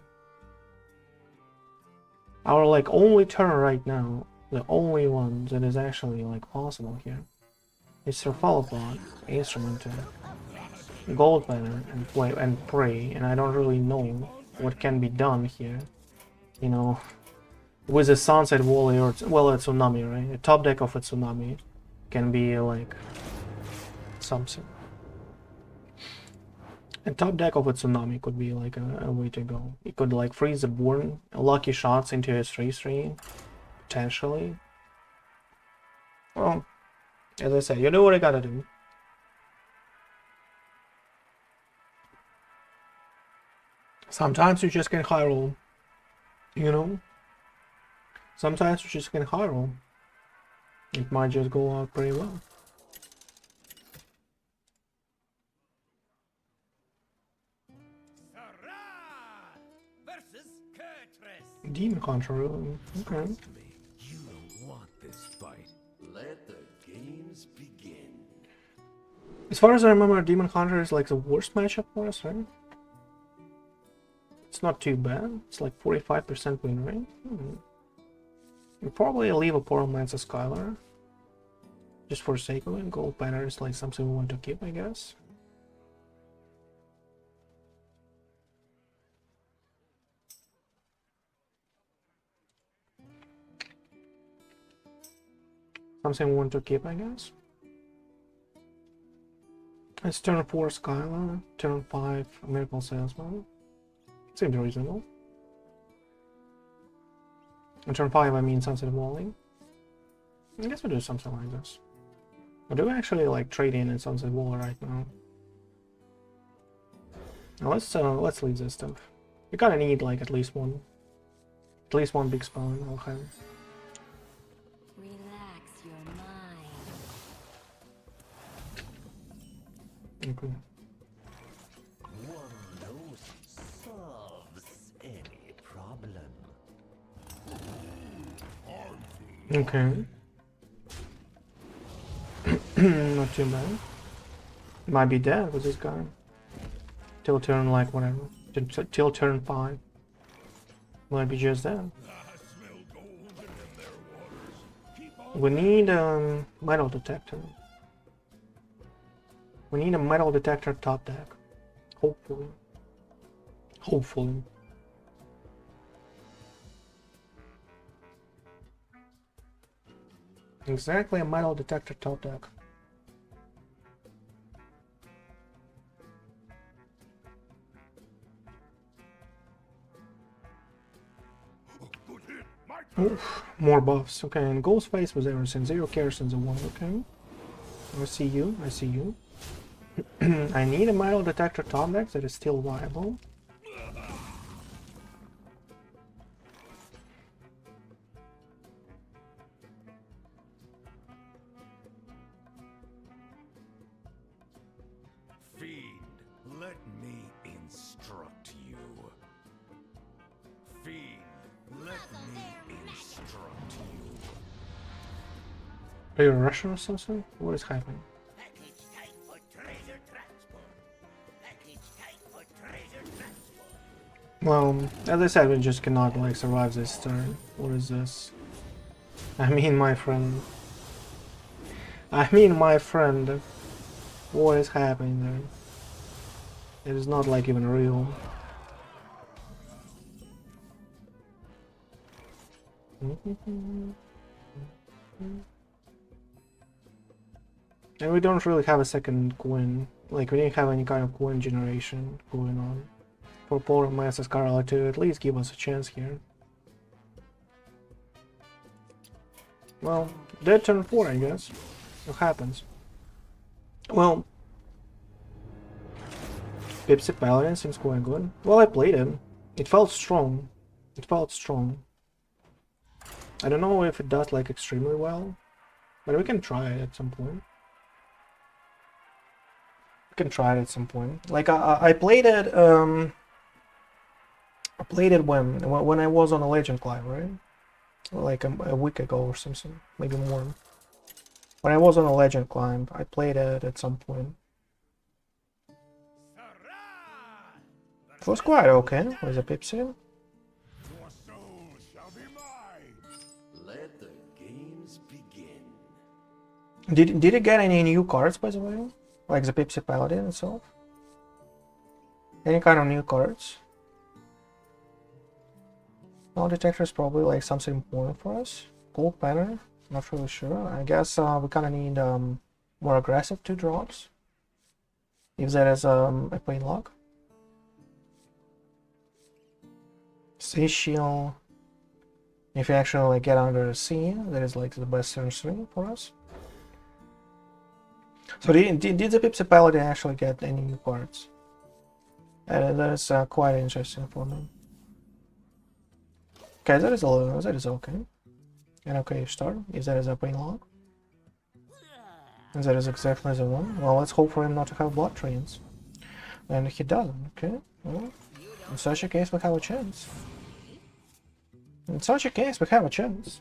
Our like only turn right now, the only one that is actually like possible here, is Cephalopod, instrument gold banner, and play and pray, and I don't really know what can be done here. You know, with a Sunset Volley or well, a tsunami, right? A top deck of a tsunami can be like something. A top deck of a tsunami could be like a way to go. It could like freeze the board, lucky shots into a 3/3, potentially. Well, as I said, you know what I gotta do. Sometimes you just can high roll, you know? Sometimes you just can high roll. It might just go out pretty well. Sarah versus Kurtress. Demon Hunter, really? Okay. You don't want this fight. Let the games begin. As far as I remember, Demon Hunter is like the worst matchup for us, right? It's not too bad. It's like 45% win rate. You probably leave a Portalmancer Skyla. Just for the sake of it. Gold banner is like something we want to keep, I guess. Something we want to keep, I guess. It's turn 4 Skyla, turn 5 Miracle Salesman. Seems reasonable. And turn 5 I mean Sunset Volley. I guess we do something like this. I do actually like trade in Sunset Volley right now. Now let's leave this stuff. You're gonna need like at least one big spell in our hand. Relax your mind. Okay. One dose solves any problem. Okay. Not too bad. Might be dead with this guy. Till turn like whatever. Till turn 5. Might be just that. We need a metal detector. We need a metal detector top deck. Hopefully. Hopefully. Exactly a metal detector top deck. Oof, more buffs. Okay, and Ghostface was everything. 0 cares in the 1. Okay. I see you. I see you. I need a metal detector top deck that is still viable. Fiend, let me instruct you. Fiend, let me instruct you. Are you Russian or something? What is happening? Package type for treasure transport. Package type for treasure transport. Well, as I said, we just cannot like survive this turn. What is this? I mean, my friend. What is happening there? It is not like even real. And we don't really have a second coin. Like, we didn't have any kind of coin generation going on. For Portalmancer Skyla to at least give us a chance here. Well, dead turn 4, I guess. What happens? Well, Pipsy Paladin seems quite good. Well, I played him. It felt strong. It felt strong. I don't know if it does like extremely well, but we can try it at some point. We can try it at some point. Like I played it. I played it when I was on a Legend climb, right? Like a week ago or something, maybe more. When I was on a Legend climb, I played it at some point. It was quite okay with a Pipsy. Your soul shall be mine. Let the games begin. Did it get any new cards, by the way? Like the Pipsy Paladin itself? Any kind of new cards? No, Detector is probably like something important for us. Gold banner, not really sure. I guess we kind of need more aggressive 2 drops. If that is a plain lock. Sea Shill. If you actually like get under the sea, that is like the best turn 3 for us. So did the Pipsy Paladin actually get any new cards? That is quite interesting for me. Okay, that is okay. And okay start, if that is a plain log. And that is exactly the one. Well, let's hope for him not to have blood trains. And he doesn't, okay. Well, in such a case we have a chance. In such a case we have a chance.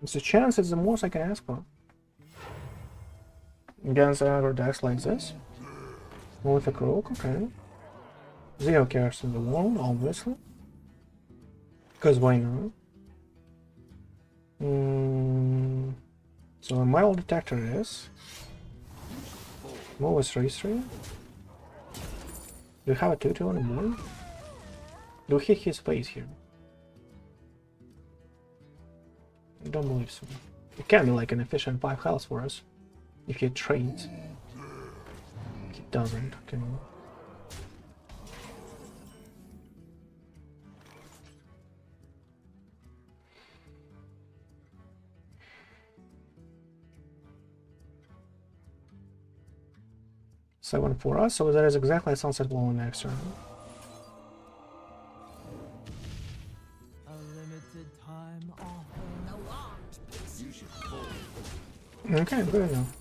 It's a chance, it's the most I can ask for. Against other decks like this. With a croak, okay. 0 cares in the world, obviously. Because why not? So a metal detector is. Move is 3-3. Do you have a 2-2 on the board? Do we hit his face here? I don't believe so. It can be like an efficient 5 health for us. If he trades. He doesn't, okay. 7 for us, so that is exactly a Sunset Wall next turn. A limited time offer. Okay, good enough.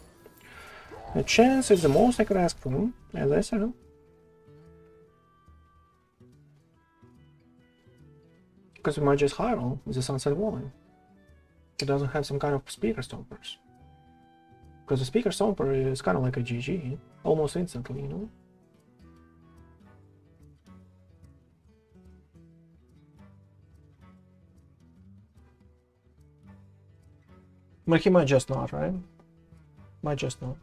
The chance is the most I could ask for, as I said. Because we might just high roll with the Sunset Wall. It doesn't have some kind of Speaker Stompers. Because the Speaker Stomper is kind of like a GG, almost instantly, you know? But he might just not, right? Might just not.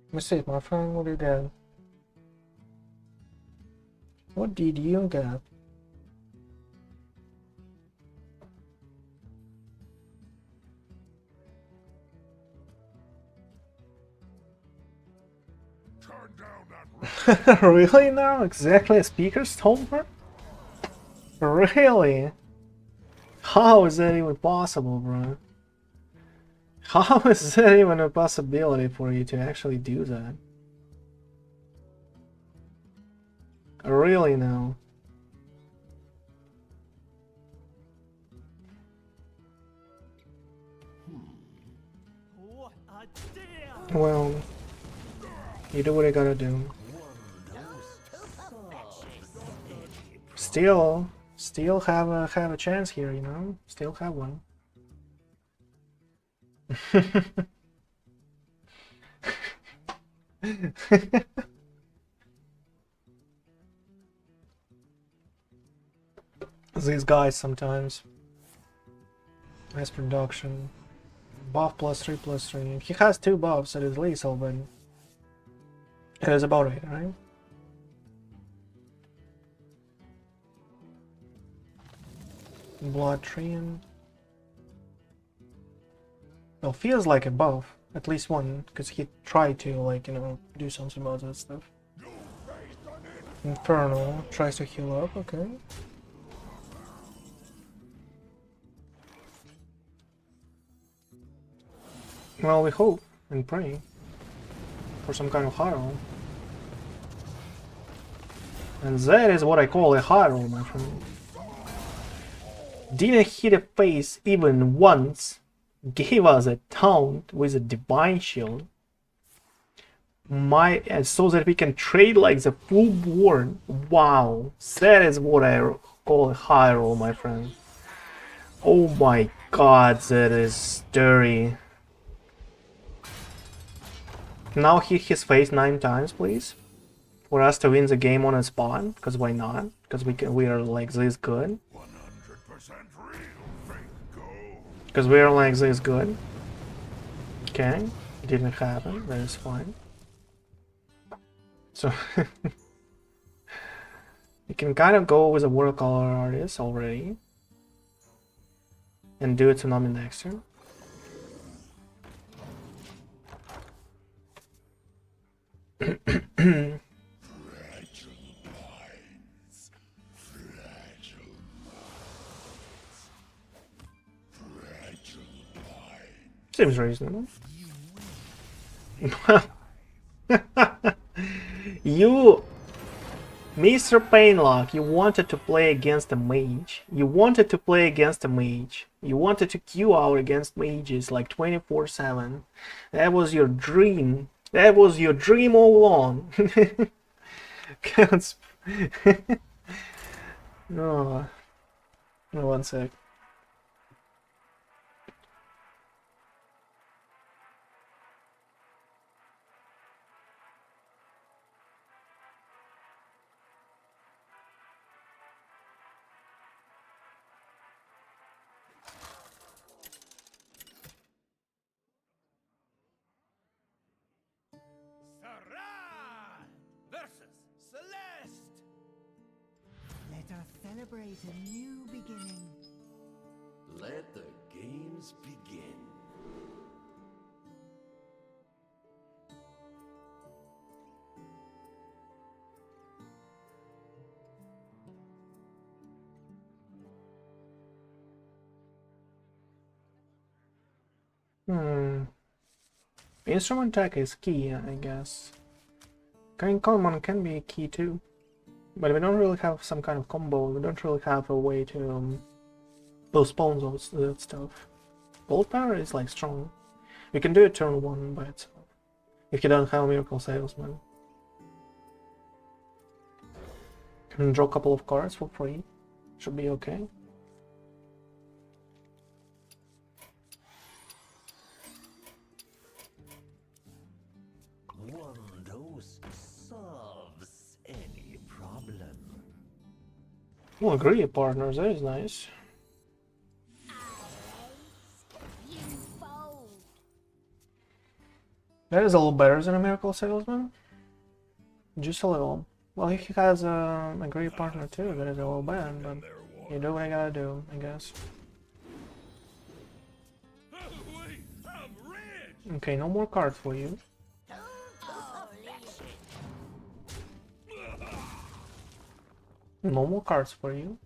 Let me see, my friend, what do you get? What did you get? Turn down that Really now? Exactly a Speaker Stomper? Really? How is that even possible, bro? How is that even a possibility for you to actually do that? Really now? What a deal! Well, you do what you gotta do. Still have a chance here, you know? Still have one. These guys sometimes. Nice production. Buff +3/+3. He has 2 buffs at his lethal, but it is about it, right? Blood Treant. Well, feels like a buff. At least one, because he tried to, like, you know, do something about that stuff. Infernal tries to heal up, okay. Well, we hope and pray for some kind of high roll. And that is what I call a high roll, my friend. Didn't hit a face even once. Gave us a taunt with a Divine Shield. So that we can trade like the full-born. Wow, that is what I call a high roll, my friend. Oh my god, that is dirty. Now hit his face 9 times, please, for us to win the game on a spot. Because why not? Because we are like this good. 100% real fake gold. Because we are like this good. Okay, didn't happen. That is fine. So you can kind of go with a watercolor artist already and do a tsunami next turn. Seems reasonable. You, Mr. Painlock, you wanted to play against a mage. You wanted to play against a mage. You wanted to queue out against mages like 24/7. That was your dream. That was your dream all along. No, no, one sec. Sarah versus Celeste. Let us celebrate a new beginning. Let the games begin. Instrument tech is key, I guess. Carrying common can be key too. But we don't really have some kind of combo, we don't really have a way to postpone that stuff. Bolt power is like strong. We can do it turn 1 by itself. If you don't have Miracle Salesman. Can draw a couple of cards for free. Should be okay. One dose solves any problem. Oh, agree, partners, that is nice. That is a little better than a Miracle Salesman. Just a little. Well, if he has a great partner too, that is a little bad, but you do what I gotta do, I guess. Okay, no more cards for you. No more cards for you.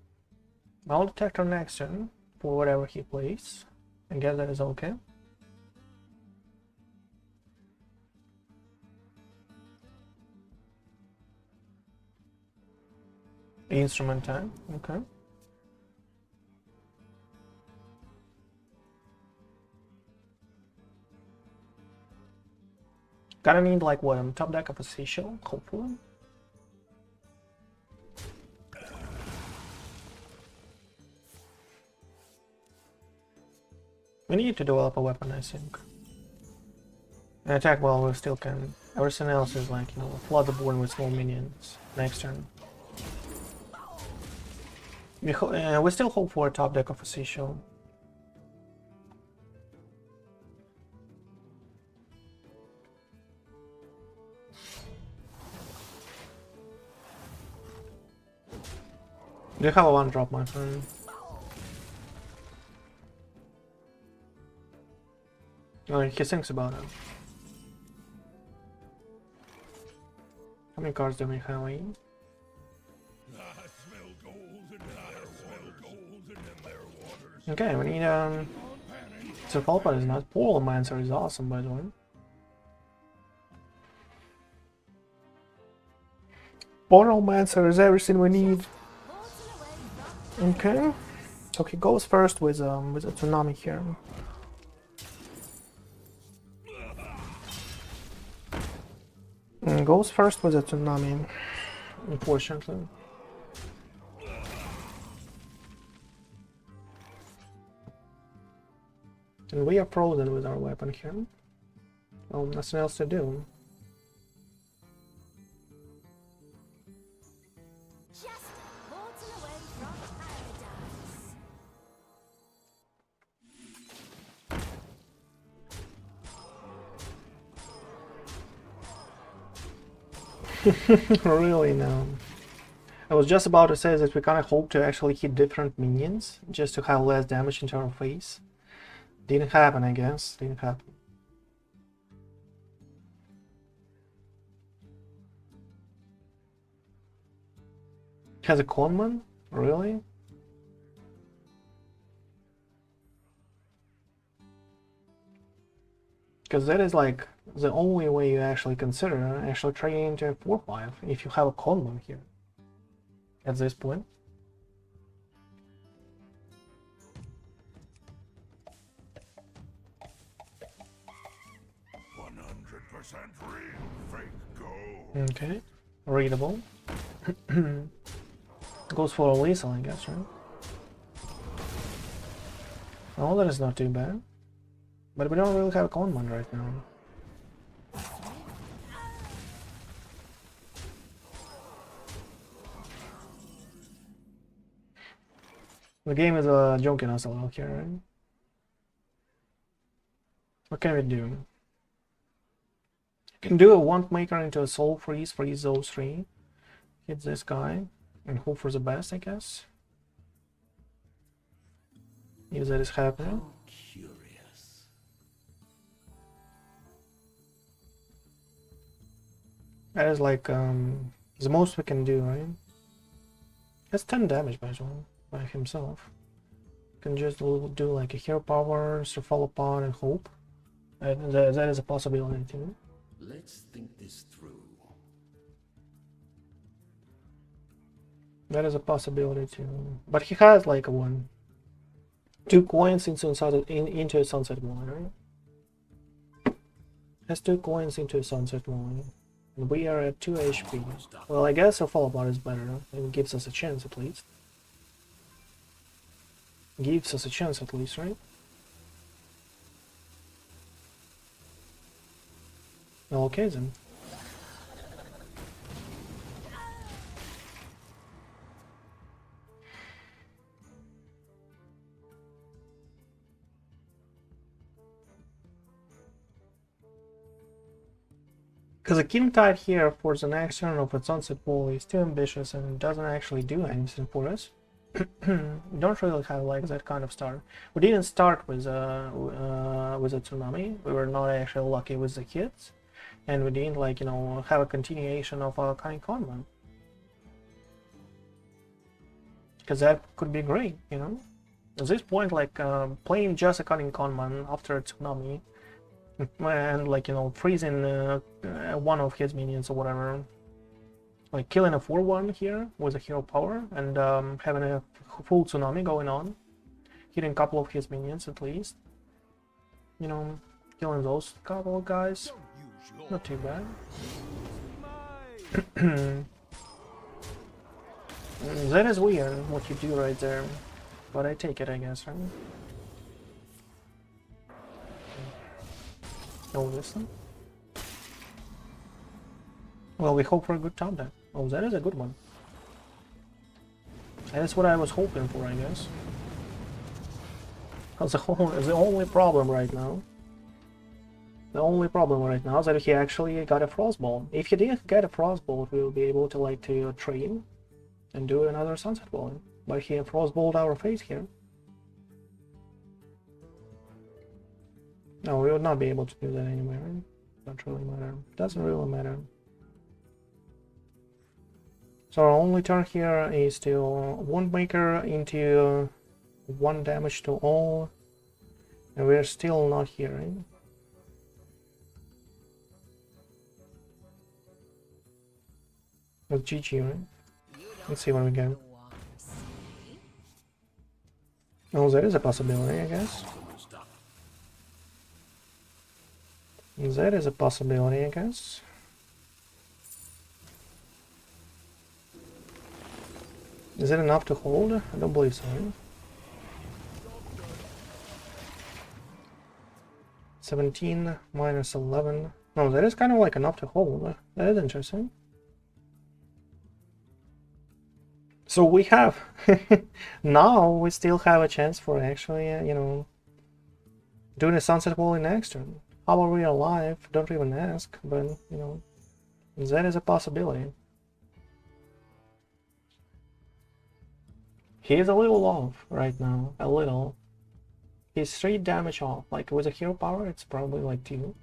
I'll Detector next turn for whatever he plays. I guess that is okay. Instrument time, okay. Gotta need like what, top deck of a Sea Shill, hopefully. We need to develop a weapon, I think. And attack well, we still can. Everything else is like, you know, flood the board with small minions next turn. We still hope for a top deck of a Sea Shill. Do you have a 1-drop, my friend? Oh, he thinks about it. How many cards do we have? Okay, we need so Falpa is not. Portalmancer is awesome, by the way. Portalmancer is everything we need. Okay, so he goes first with a tsunami here. Goes first with a tsunami, unfortunately. And we are frozen with our weapon here. Well, nothing else to do. Just a portal away from paradise. Really, no. I was just about to say that we kind of hope to actually hit different minions, just to have less damage into our face. Didn't happen, I guess. Didn't happen. Has a conman? Really? Because that is like the only way you actually consider actually trading into a 4-5 if you have a conman here. At this point. Okay, readable. Goes for a lethal, I guess, right? Oh, that is not too bad. But we don't really have a command right now. The game is joking us a little here, right? What can we do? You can do a want maker into a soul freeze those 3. Hit this guy and hope for the best, I guess. If that is happening. Curious. That is like the most we can do, right? That's 10 damage by by himself. Can just do like a hero power, fall apart and hope. That is a possibility too. Let's think this through. That is a possibility too. But he has like two coins into a sunset one, right? Has 2 coins into a sunset one. And we are at 2 HP. Well, I guess a fall apart is better. It gives us a chance at least. Gives us a chance at least, right? Okay then. Because a King Tide here for the next turn of a Sunset Wall is too ambitious and doesn't actually do anything for us. We don't really have like that kind of start. We didn't start with a tsunami. We were not actually lucky with the hits, and we didn't like have a continuation of our cunning conman. Because that could be great, At this point, like playing just a cunning conman after a tsunami, and like freezing one of his minions or whatever. Like killing a 4-1 here with a hero power and having a full tsunami going on, hitting a couple of his minions at least. Killing those couple of guys, not too bad. That is weird what you do right there, but I take it, I guess, right? Oh, listen. Well, we hope for a good top deck. Oh, that is a good one. That's what I was hoping for, I guess. That's the only problem right now. The only problem right now is that he actually got a Frostbolt. If he didn't get a Frostbolt, we will be able to like to train and do another Sunset Ball. But he Frostbolt our face here. No, we would not be able to do that anyway, right? Doesn't really matter. Doesn't really matter. So our only turn here is to Woundmaker into 1 damage to all, and we're still not here, right? That's GG, right? Let's see what we get. Oh, that is a possibility, I guess. That is a possibility, I guess. Is it enough to hold? I don't believe so. Right? 17 minus 11. No, that is kind of like enough to hold. That is interesting. So we have now we still have a chance for actually, doing a Sunset Wall in next turn. How are we alive? Don't even ask, but that is a possibility. He is a little off right now, a little. He's 3 damage off. Like with a hero power, it's probably like 2.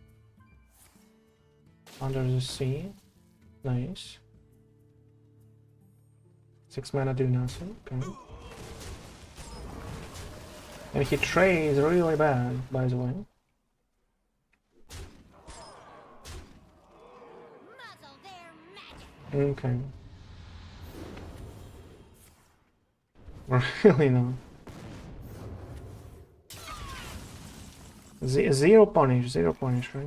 Under the sea, nice. 6 mana do nothing. Okay. And he trades really bad, by the way. Muzzle their magic. Okay. Really not. Zero punish, right?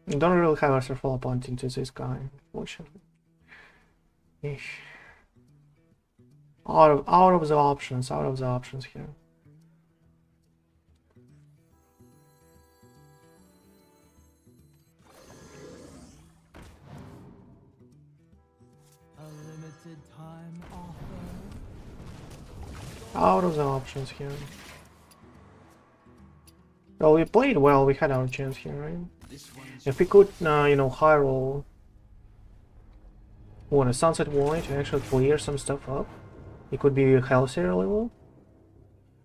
You don't really have a fall point into this guy, unfortunately. Eesh. Out of the options here. A limited time offer. Out of the options here. Well, we played well, we had our chance here, right? If we could, high roll a Sunset Wall to actually clear some stuff up, it could be a healthier level.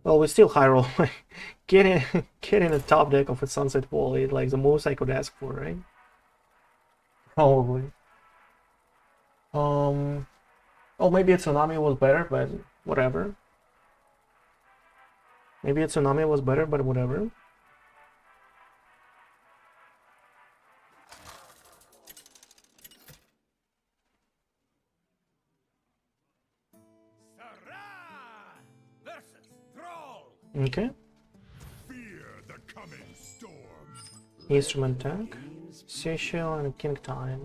Well, we still high roll. Getting a top deck of a Sunset Wall is like the most I could ask for, right? Probably. Oh, maybe a Tsunami was better, but whatever. Maybe a Tsunami was better, but whatever. Okay. Fear the coming storm. Instrument tank, Sea Shill, and King Tide.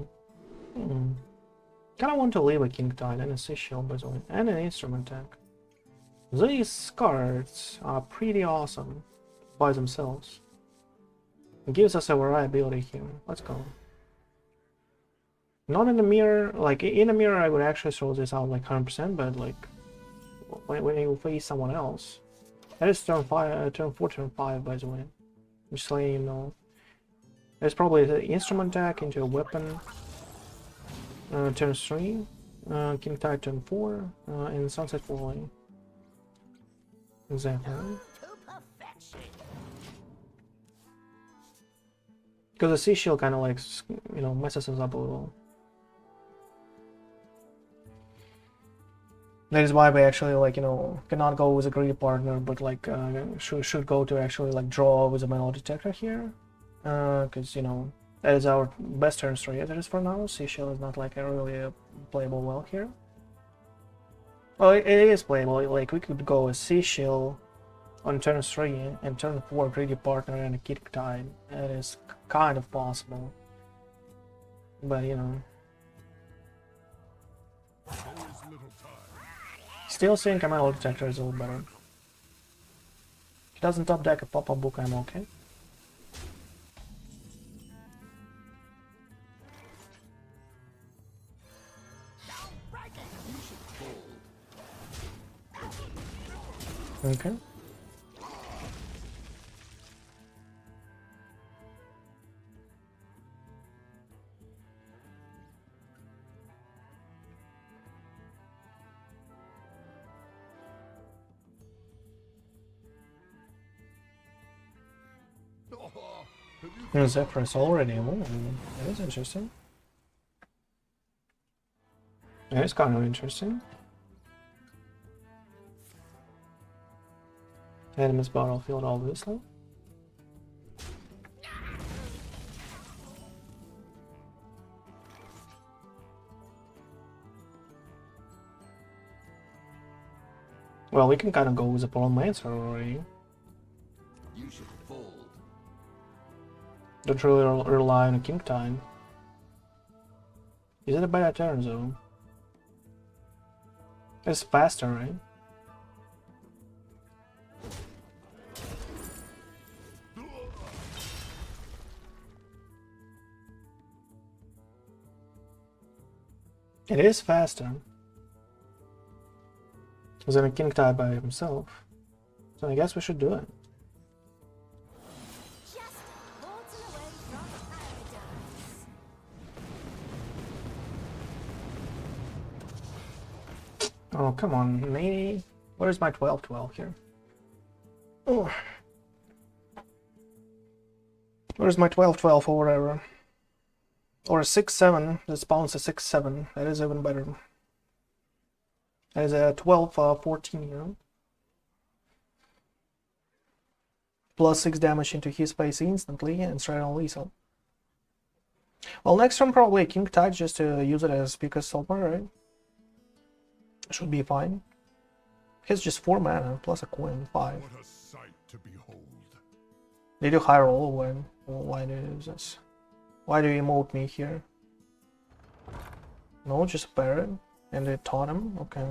Kinda want to leave a King Tide and a Sea Shill, by the way, and an instrument tank. These cards are pretty awesome by themselves. It gives us a variability here. Let's go. Not in the mirror, like in a mirror I would actually throw this out like 100%, but like when you face someone else. That is turn 5, turn 4, turn 5, by the way. Just letting you know. There's probably the instrument attack into a weapon. Turn 3, King Tide turn 4, and Sunset Volley. Exactly. To perfection. Because the Sea Shield kind of like, messes us up a little. That is why we actually cannot go with a greedy partner, but like should go to actually like draw with a metal detector here, because that is our best turn 3 as it is for now. Sea Shill is not like really playable well here. Well, it is playable. Like we could go a Sea Shill on turn 3 and turn 4 greedy partner and a King Tide. That is kind of possible, but still think a metal detector is a little better. If he doesn't top deck a pop-up book, I'm okay. Okay. Zephyrus already. Ooh, that is interesting. That is kind of interesting. Enemy's battlefield, obviously. Well, we can kind of go with the Portalmancer already. You should fold. Don't really rely on a King Tide. Is it a better turn though? It's faster, right? It is faster than a King Tide by himself. So I guess we should do it. Just a portal away from paradise. Oh, come on, maybe. Where's my 12-12 here? Oh. Where's my 12-12 or whatever? Or a 6-7, that spawns a 6-7. That is even better. That is a 12-14 here. Plus 6 damage into his face instantly and straight on lethal. Well, next turn probably King Tide just to use it as Pika Silver, right? Should be fine. He's just 4 mana plus a coin, 5. What a sight to behold. They do high roll when. Well, why do you do this? Why do you emote me here? No, just Baron and they taught him. Okay.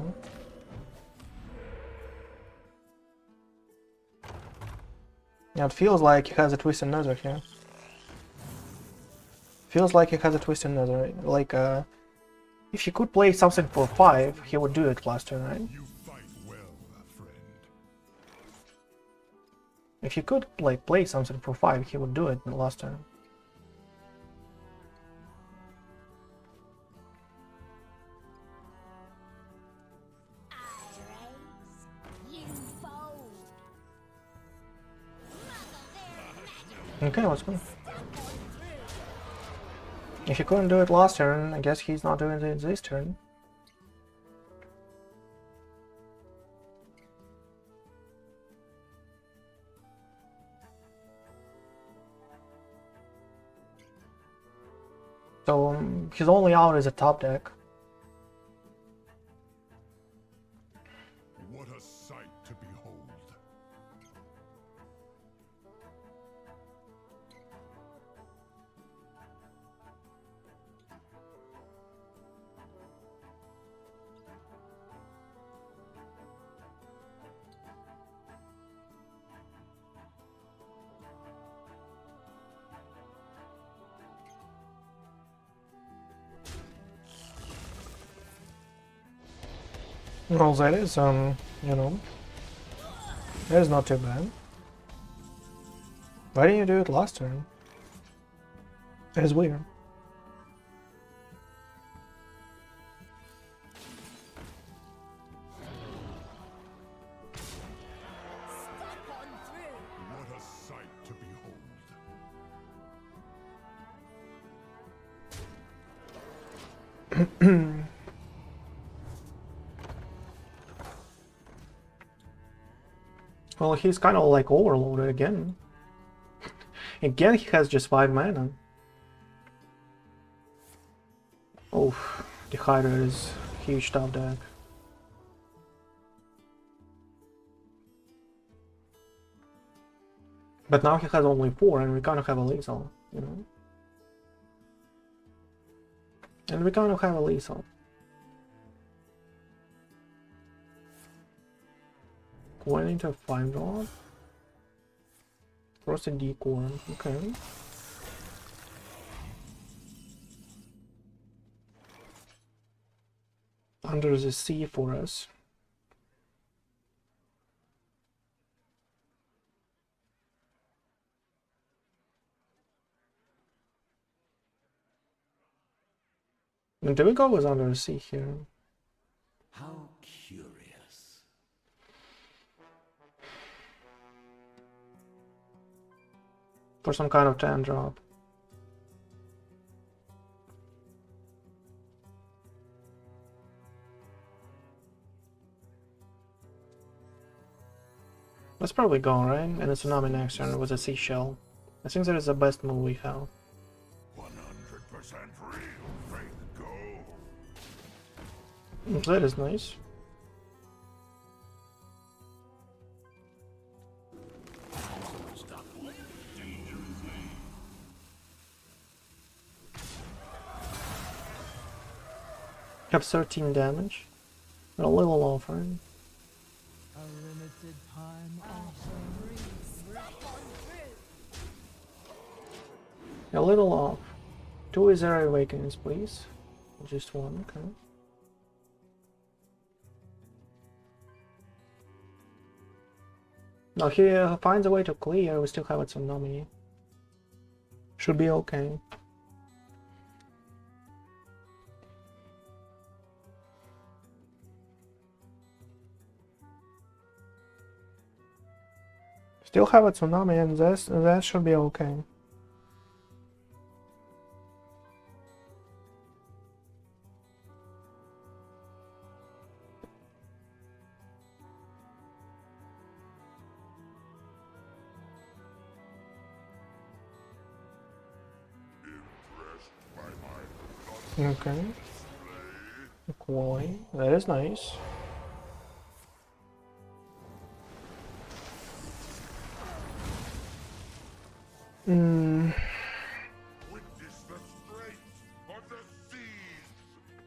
Yeah, it feels like he has a Twisted Nether here. Feels like he has a Twisted Nether. Like, if he could play something for 5, he would do it last turn, right? You fight well, friend. If he could, like, play something for 5, he would do it in the last turn. You fold. Okay, let's go. If he couldn't do it last turn, I guess he's not doing it this turn. So his only out is a top deck. What a sight to behold. Well, that is, you know, that is not too bad. Why didn't you do it last turn? That is weird. Step on through. What a sight to behold. Well, he's kind of like overloaded again. Again, he has just 5 mana. Oh, the Hydra is huge top deck. But now he has only 4 and we kind of have a lethal, you know? And we kind of have a lethal. Going into a 5-drop. Frosted Decorn, okay. Under the sea for us. And do we go with Under the Sea here? How curious. For some kind of 10-drop. Let's probably go, right? And a tsunami next turn with a Sea Shill. I think that is the best move we have. 100% real. Faith go. That is nice. Have 13 damage. We're a little off, right? A limited time offer. Step on through. A little off. 2 Wizard Awakenings, please. Just 1, okay. Now he finds a way to clear, we still have a tsunami. Should be okay. Still have a tsunami and that should be okay. Okay. Equally. That is nice. Witness the straits of the seas.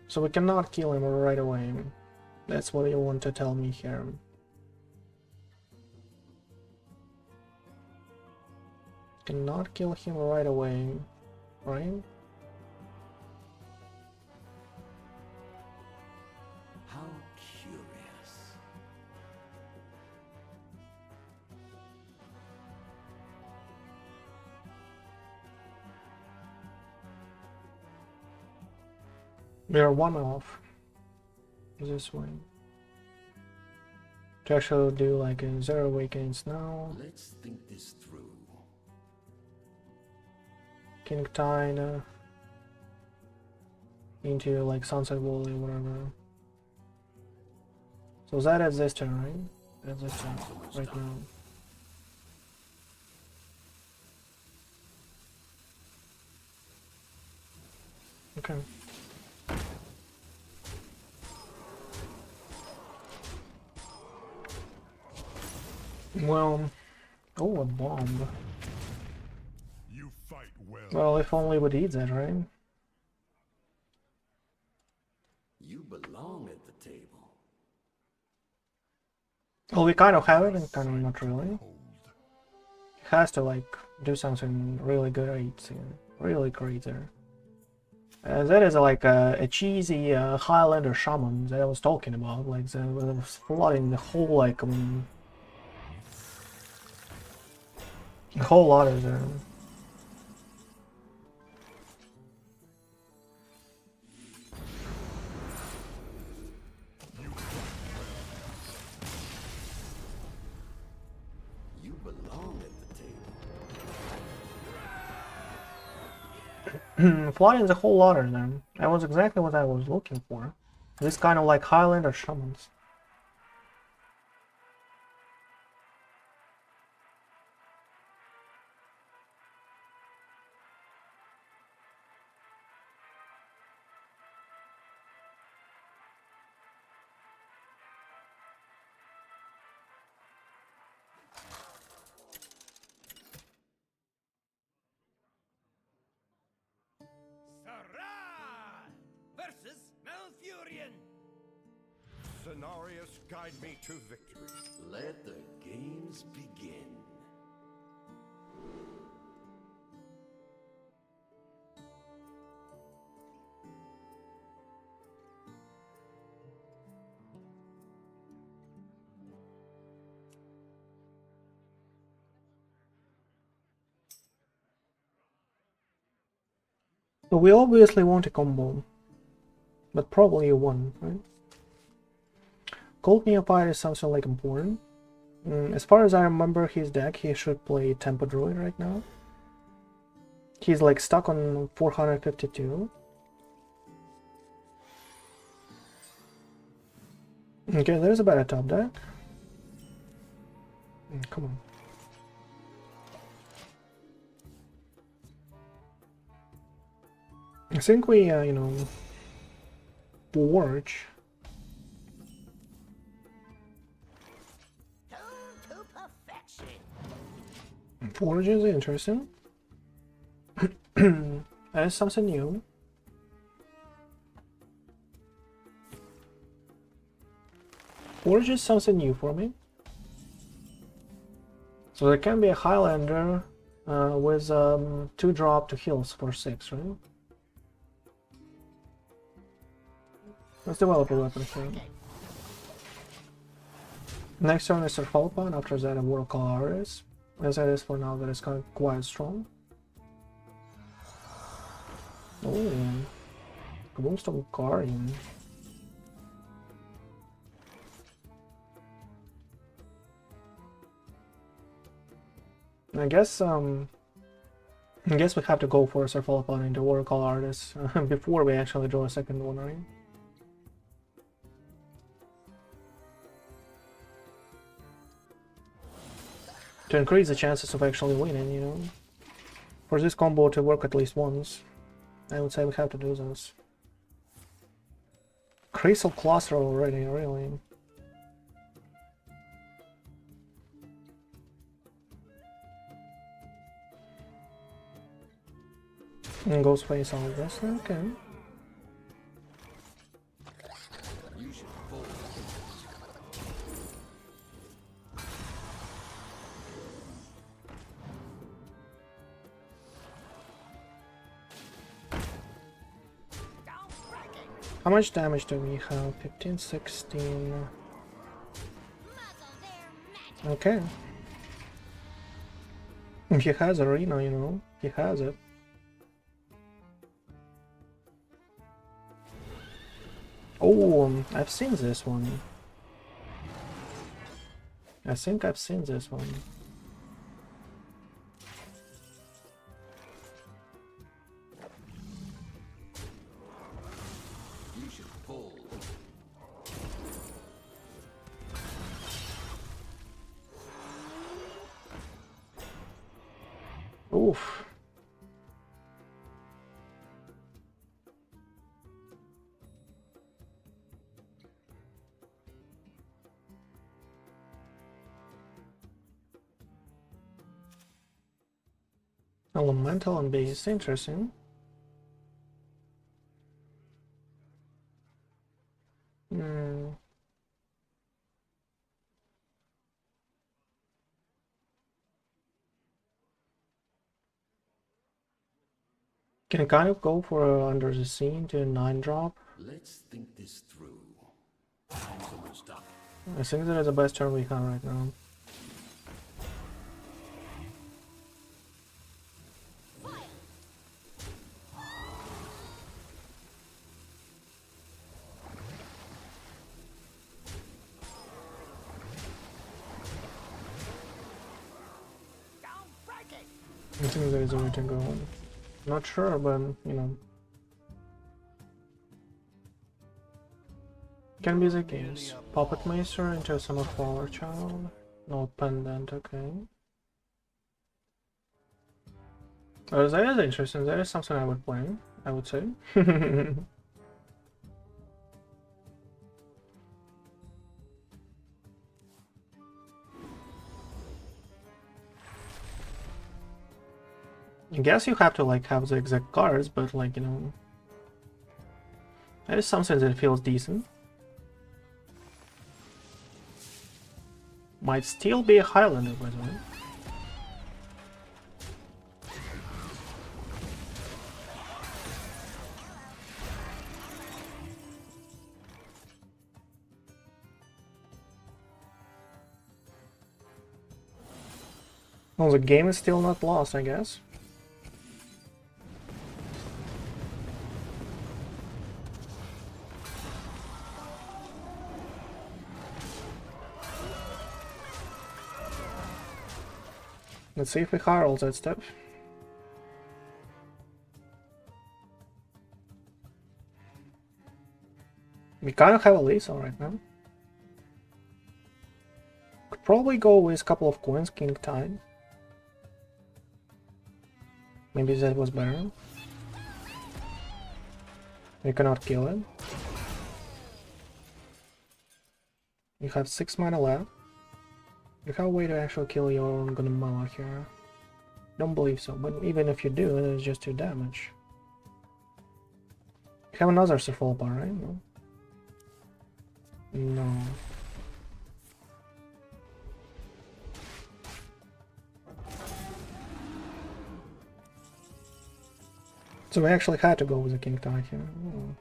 So we cannot kill him right away. That's what you want to tell me here. Cannot kill him right away, right? How curious. We are 1 off this way. To actually do like a 0 Awakens now. Let's think this through. King Tide into like Sunset Volley, whatever. So that is this turn, right? That's this turn right now. Okay. Well, oh, a bomb. You fight well. Well, if only we'd eat that, right? You belong at the table. Well, we kind of have it and kind of not really. He has to like do something really great, really great there. That is like a cheesy Highlander shaman that I was talking about, like that was flooding the whole like a whole lot of them. You belong at the table. Flooding the whole lot of them. That was exactly what I was looking for. This kind of like Highlander shamans. Sarah versus Malfurion. Cenarius, guide me to victory. Let the games begin. So we obviously want a combo, but probably a one, right? Cult Neophyte is something like important. As far as I remember his deck, he should play Tempo Druid right now. He's like stuck on 452. Okay, there's a better top deck. Come on. I think we, you know, Forge. To perfection. Forge is interesting. That is something new. Forge is something new for me. So there can be a Highlander with 2-drop to heals for 6, right? Let's develop a weapon here. Next turn is Surfalpon, after that a watercolor is. As it is for now, that is kind of quite strong. Oh, Gloomstone Guardian. I guess we have to go for a Surfalpon into Watercolor Artist before we actually draw a second one, right? To increase the chances of actually winning, you know. For this combo to work at least once, I would say we have to do this. Crystal Cluster already, really. And goes face all this, okay. You should fold. How much damage do we have? 15, 16. Okay. He has arena, you know. He has it. Oh, I've seen this one. I think I've seen this one. You should fold. Oof. Elemental and base, interesting. Hmm. Can kind of go for Under the Sea to a 9-drop. Let's think this through. Time's almost up. I think that is the best turn we have right now. I think there is a way to go. Not sure, but you know. Can be the case. Puppet Maester into some of Flower Child. No pendant, okay. Oh, that is interesting. That is something I would play, I would say. I guess you have to like have the exact cards, but like, you know, that is something that feels decent. Might still be a Highlander, by the way. Well, the game is still not lost, I guess. Let's see if we herald that stuff. We kind of have a lethal right now. Could probably go with a couple of coins, King Tide. Maybe that was better. We cannot kill it. You have 6 mana left. You have a way to actually kill your own Gunmala here. Don't believe so, but even if you do, it's just 2 damage. You have another Sepulpa, right? No. No. So we actually had to go with the King Tide here. Oh.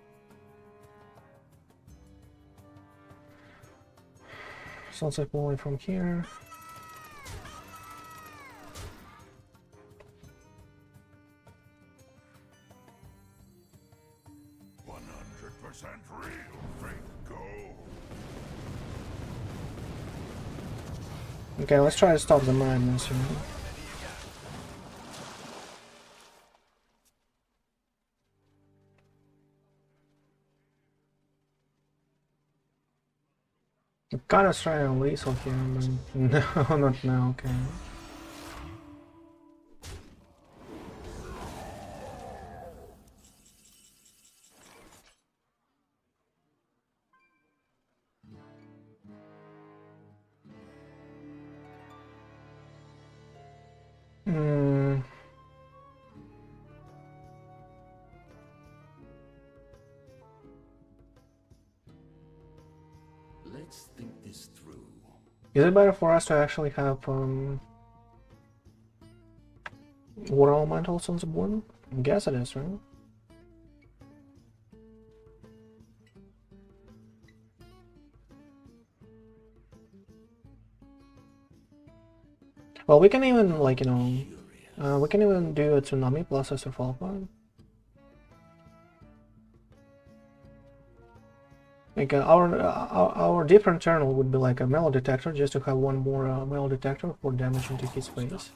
Sunset Bowling from here. Real fake go. Okay, let's try to stop the madness, you know. I'm kind of trying to lethal here, but no, not now, okay. Let's think this through. Is it better for us to actually have water elementals on the board? I guess it is, right? Well, we can even, like, you know, we can even do a Tsunami plus a Sepulpa. Like, our different turn would be like a Melee Detector, just to have one more Melee Detector for damage into his face.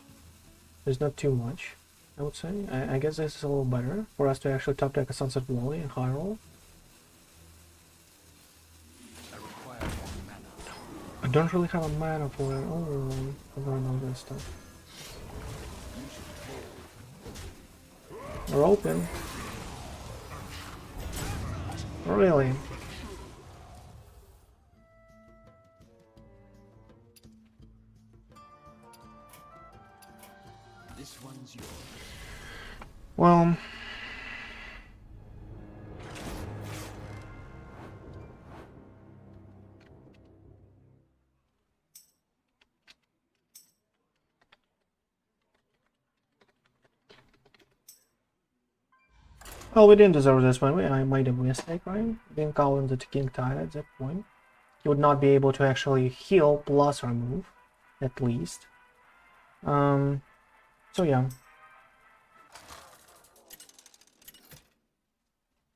There's not too much, I would say. I guess this is a little better for us to actually top deck a Sunset Volley and high roll. I don't really have a mana for it. Oh, I forgot all this stuff. We're open. Really? This one's yours. Well... Well, we didn't deserve this one. I made a mistake, right? Didn't call him the King Tide at that point. He would not be able to actually heal plus remove, at least. So yeah.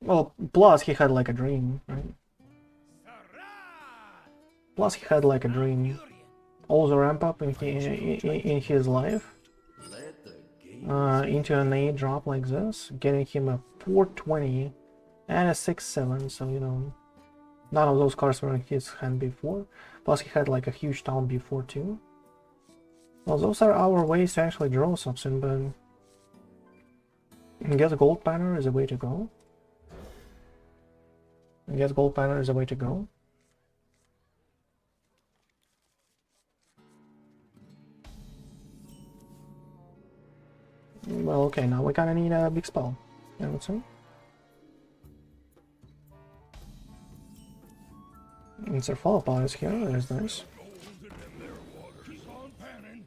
Well, plus he had like a dream, right? Plus he had like a dream. All the ramp up in his life. Into an 8 drop like this, getting him a 420 and a 6-7, so you know, none of those cards were in his hand before. Plus he had like a huge town before too. Well, those are our ways to actually draw something, but I guess Gold Banner is the way to go. I guess Gold Banner is the way to go. Well, okay, now we kinda need a big spell, I would say. And Cephalopods is here, that is nice.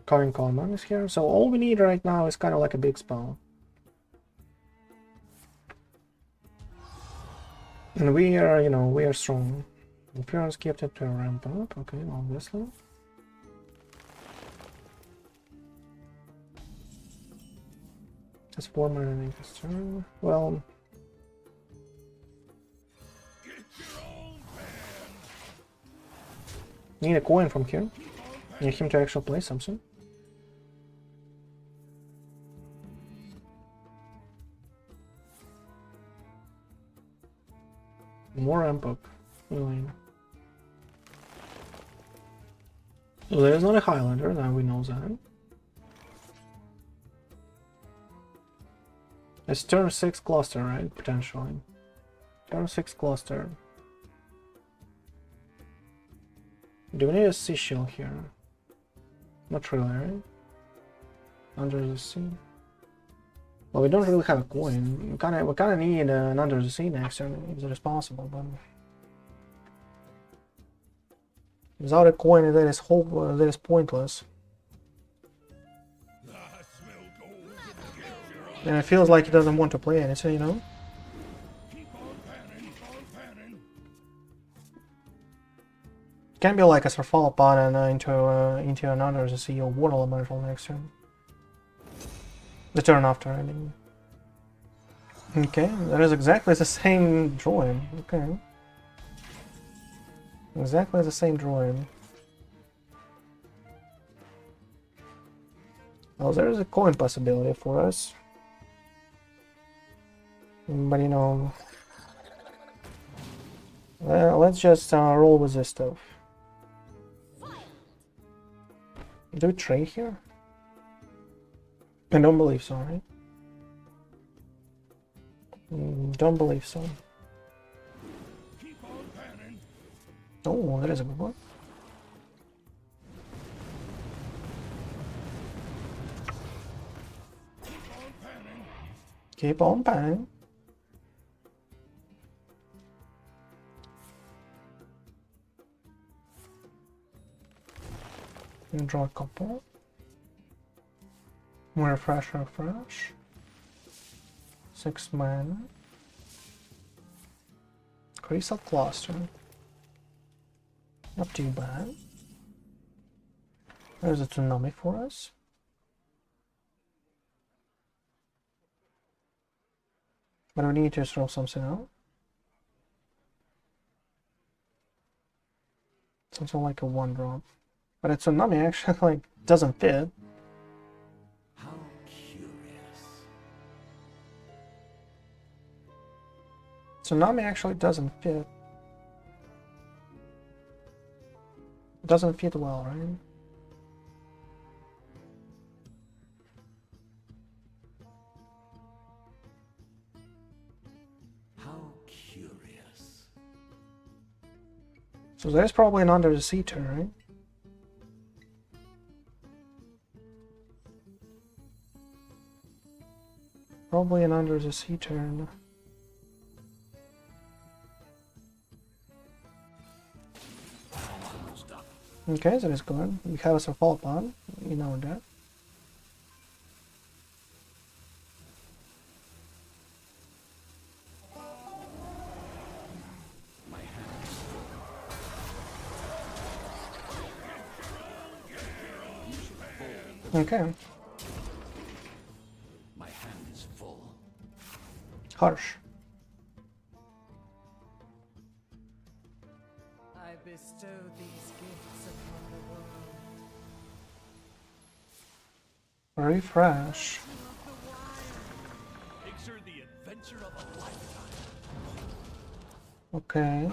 Current Common is here, so all we need right now is kind of like a big spell. And we are, you know, we are strong. Appearance gifted to ramp up, okay, obviously. That's 4 mana this turn. Well, need a coin from here. Need him to actually play something. More ramp up. Really. So there's not a Highlander, now we know that. It's turn 6 cluster, right? Potentially. Turn 6 cluster. Do we need a Sea Shill here? Not really, right? Under the Sea. Well, we don't really have a coin. We kinda need an Under the Sea next turn, if it is possible, but without a coin, that is that is pointless. And it feels like he doesn't want to play anything, you know? Can be like a Cephalopods and into another to see a Portalmancer next turn. The turn after, I mean. Okay, that is exactly the same drawing. Okay. Exactly the same drawing. Well, there is a coin possibility for us. But you know, let's just roll with this stuff. Do we trade here? I don't believe so, right? Don't believe so. Oh, that is a good one. Keep on panning. And draw a couple. Refresh. 6 mana. Crystal Cluster. Not too bad. There's a tsunami for us. But we need to throw something out. Something like a 1-drop. But a tsunami actually like doesn't fit. How curious. Tsunami actually doesn't fit. It doesn't fit well, right? How curious. So there's probably an Under the Sea turn, right? Probably an Under the Sea turn. Okay, that is good. We have a Cephalopods, you know that. Okay. My hand is full. Harsh. I bestow these gifts upon the world. Refresh. Picture the adventure of a lifetime. Okay.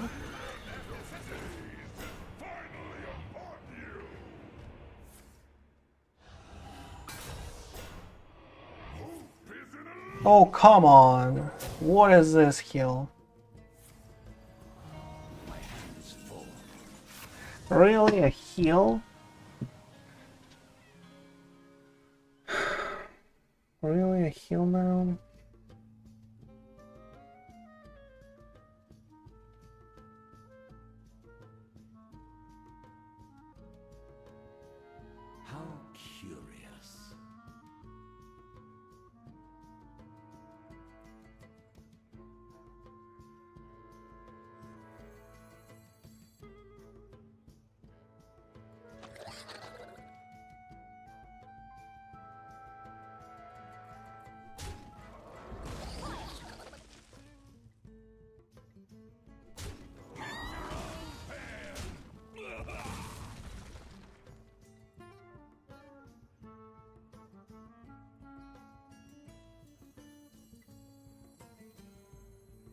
Oh, come on. What is this heal? My hand is full. Really? A heal? Really? A heal now? How curious.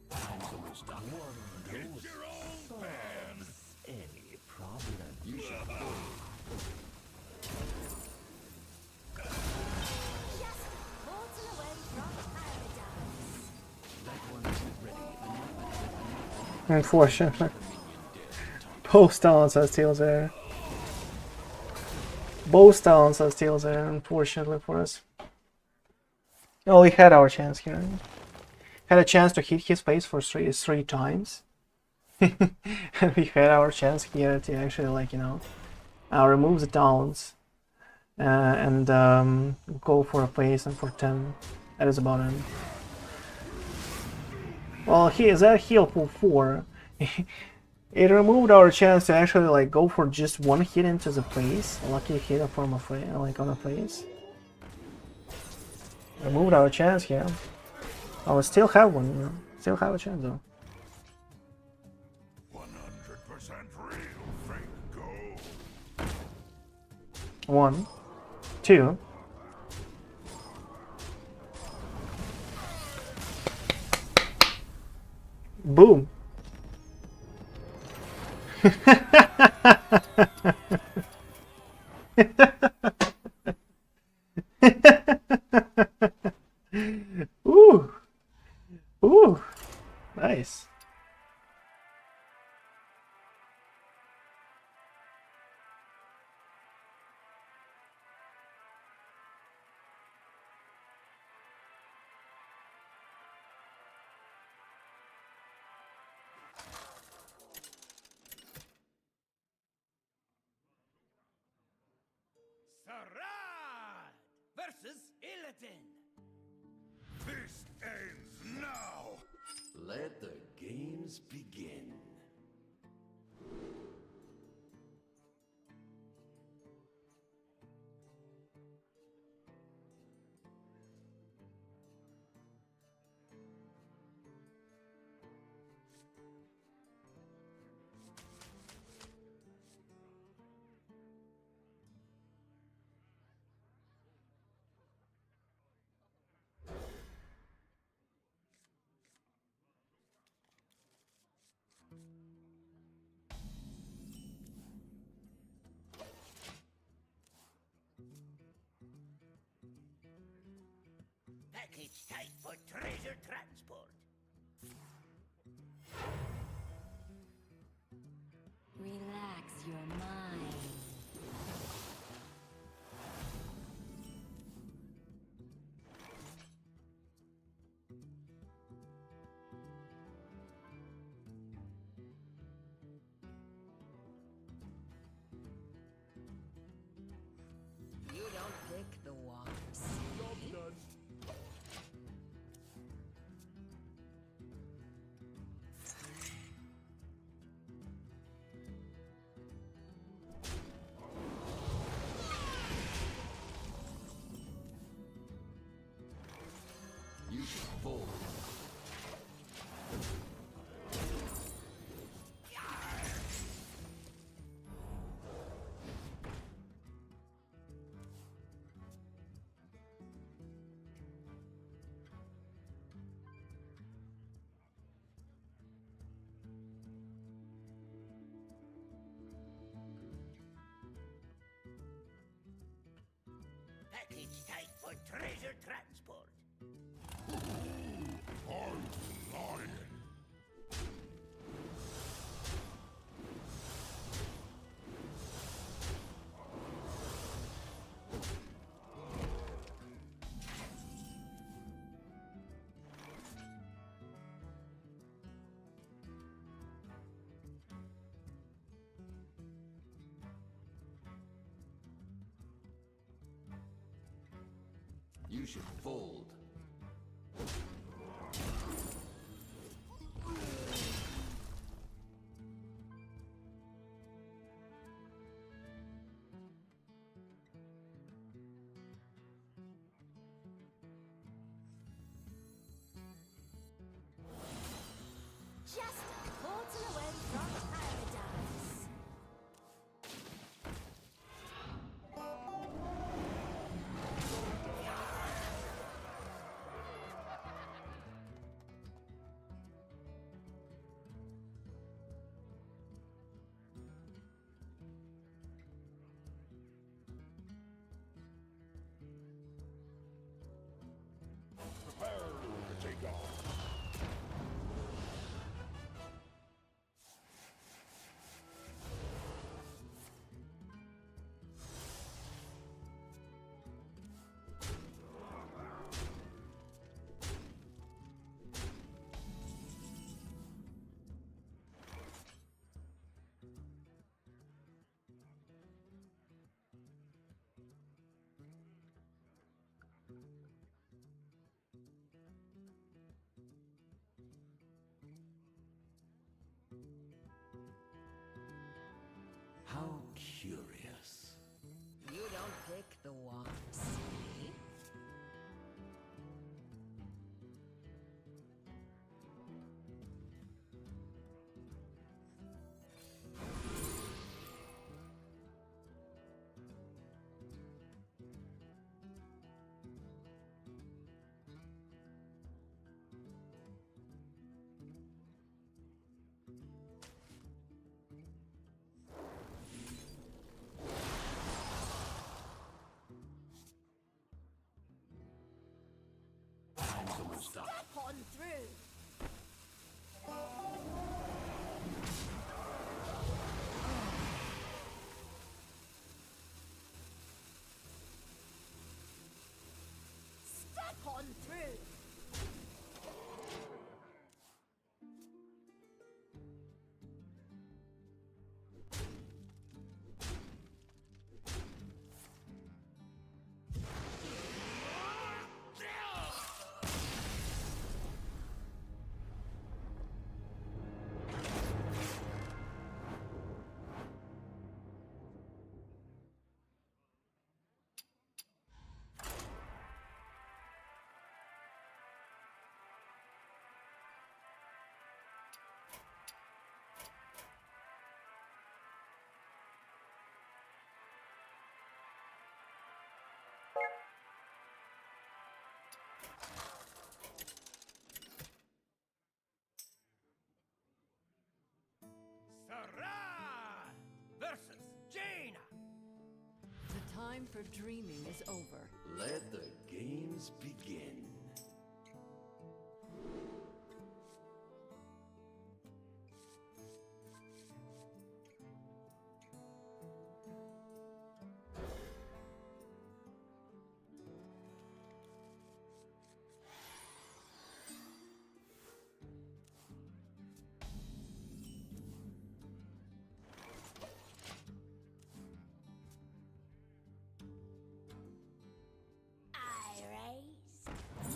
Time's almost done. It's your own pan. Any problem? You should know. Just portal away from paradise. That one isn't ready. Unfortunately. Both talents are still there. Both talents are still there, unfortunately for us. Well, we had our chance here. Had a chance to hit his face for three times. And we had our chance here to actually, like, you know, remove the talents and go for a face and for 10. That is about it. Well, that heal pull 4. It removed our chance to actually like go for just one hit into the face. A lucky hit from a face, like on a face. Removed our chance here. I will still have one, you know. Still have a chance though. 100% real fake gold. 1, 2. Boom. Ooh. Ooh. Nice. Sarad versus Illidan. This ends now. Let the games begin. Package type for treasure transport. Relax your mind. You don't pick the walks. You should fold. Package type for treasure transport. I'm lying. You should fold. Just a portal away from paradise. Prepare to take off. How curious. You don't pick the ones, see? Someone stop. Step on through. Step on through. Sarah versus Jaina. The time for dreaming is over. Let the games begin. I raise,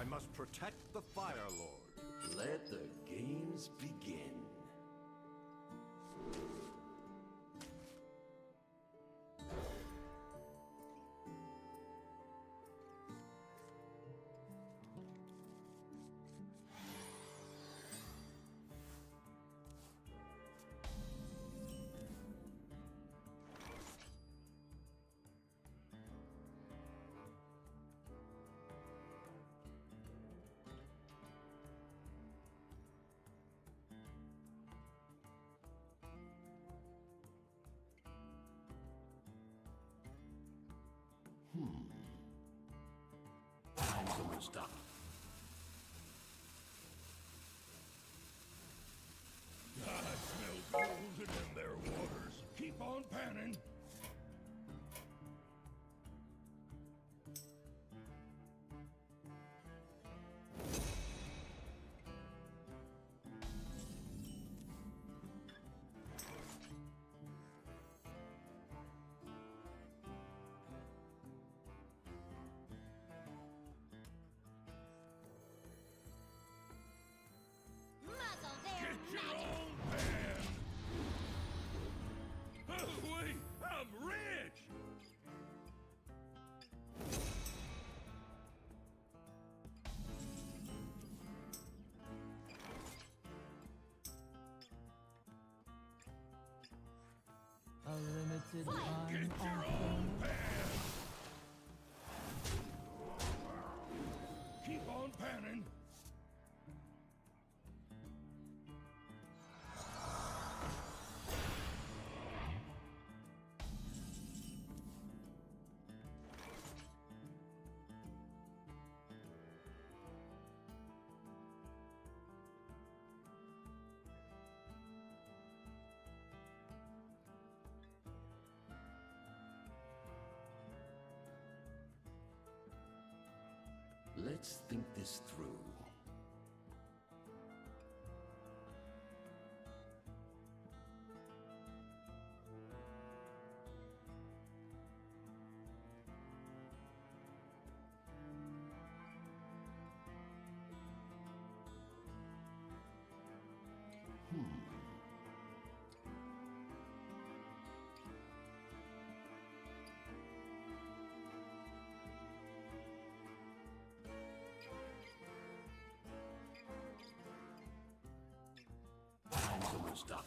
I must protect the Fire Lord. Let the games begin. Time's almost up. I smell golden in their waters. Keep on panning. Muzzle their Get your magic! own pan! Oh, wait! I'm rich! A limited time Get your own pan! Keep on panning! Let's think this through. Time's almost up.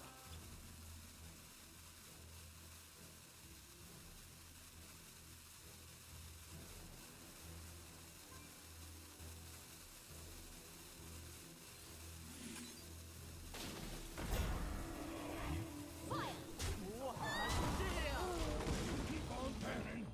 Keep on panning!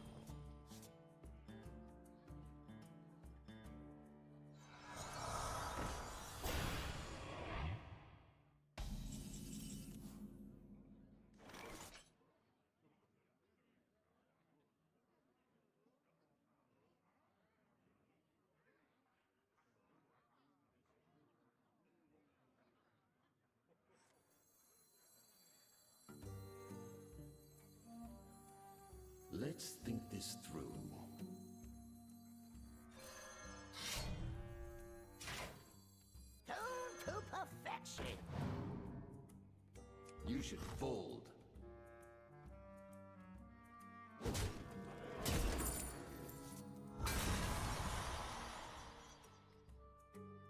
Let's think this through. Tuned to perfection. You should fold.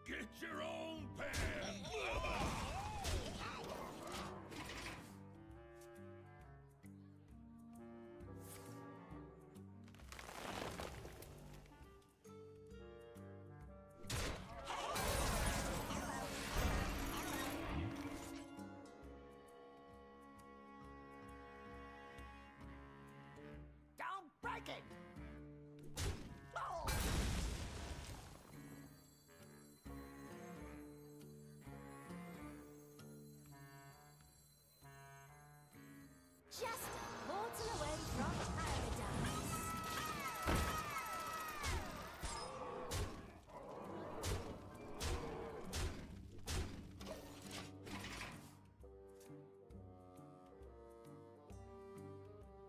Get your own pan! Don't break it! Oh! Just a portal away from paradise.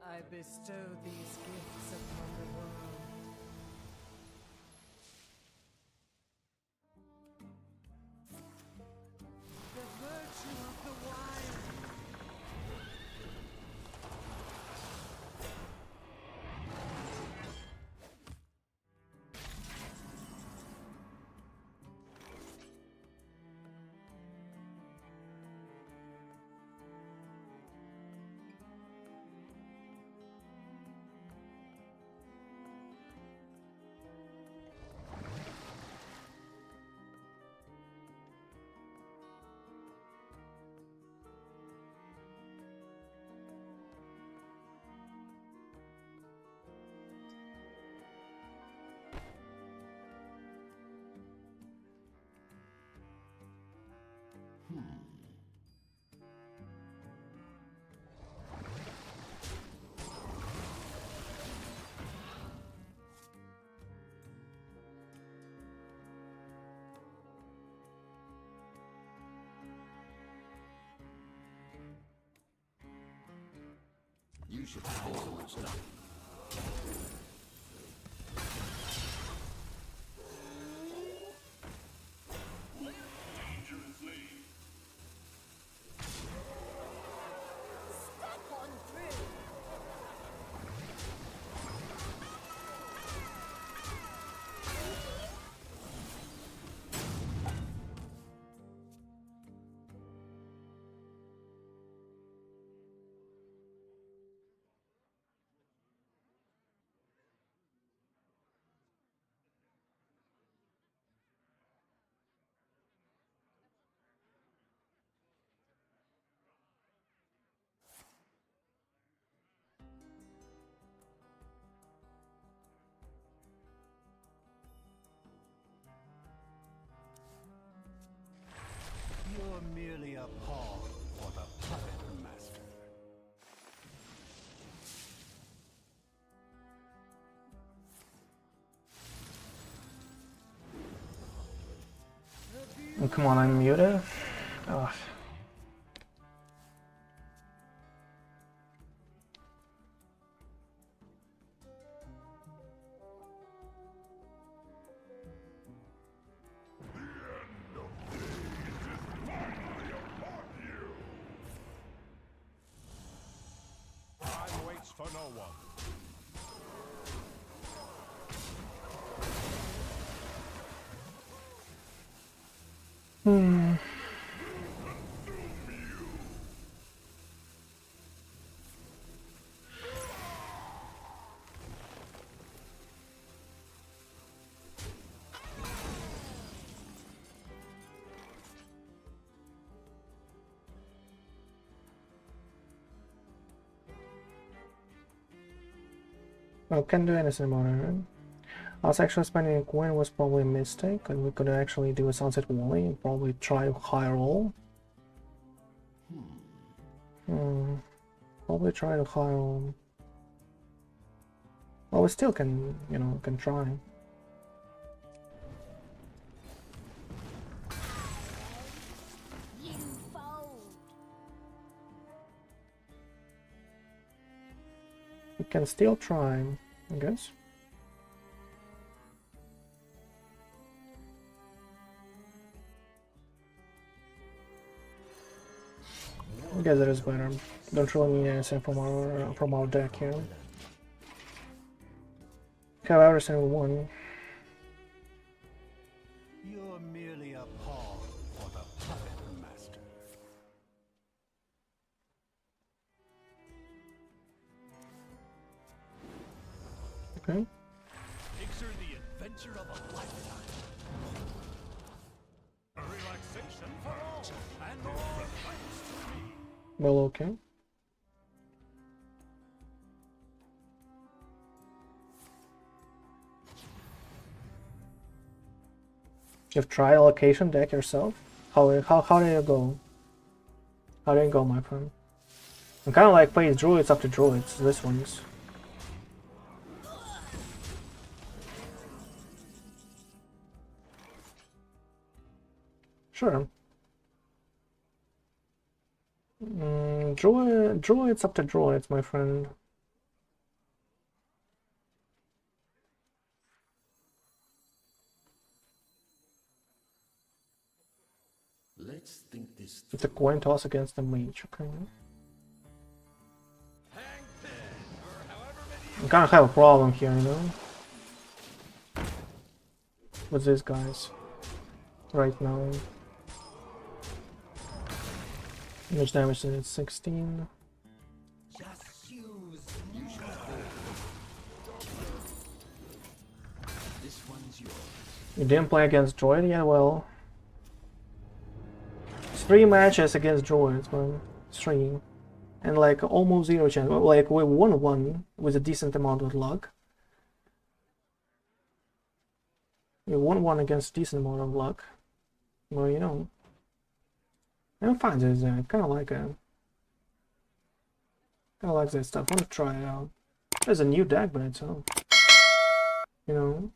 I bestow these gifts upon the world. You should follow stuff. Step on through. You're merely a pawn for the puppet master. Oh, come on, I'm muted. Ugh. Time waits for no one. Well, can't do anything about it. Us actually spending a coin was probably a mistake, and we could actually do a sunset volley and probably try to high roll. Probably try to high roll. Well, we still can, you know, can try. You fold. We can still try, I guess. I guess that is better. Don't really need anything from our deck here. Have every single one. You're merely a pawn for the puppet master. Okay. Picture the adventure of a lifetime. A relaxation for all, and all thanks to me. Well, okay. You've tried allocation deck yourself? How do you go? How do you go, my friend? I'm kind of like plays druids up to druids. This one's. Sure. Druids up to druids, my friend. Let's think this It's a coin toss against the mage, okay. I kind of have a problem here, you know? With these guys. Right now. Damage damage is 16. Just use This one's yours. You didn't play against Droid? Yeah, well. It's 3 matches against Droids, man. 3. And like almost 0 chance. Like we won one with a decent amount of luck. We won one against decent amount of luck. Well, you know. I'm fine with this. I kind of like it. Kind of like this stuff. I want to try it out. There's a new deck by itself. You know.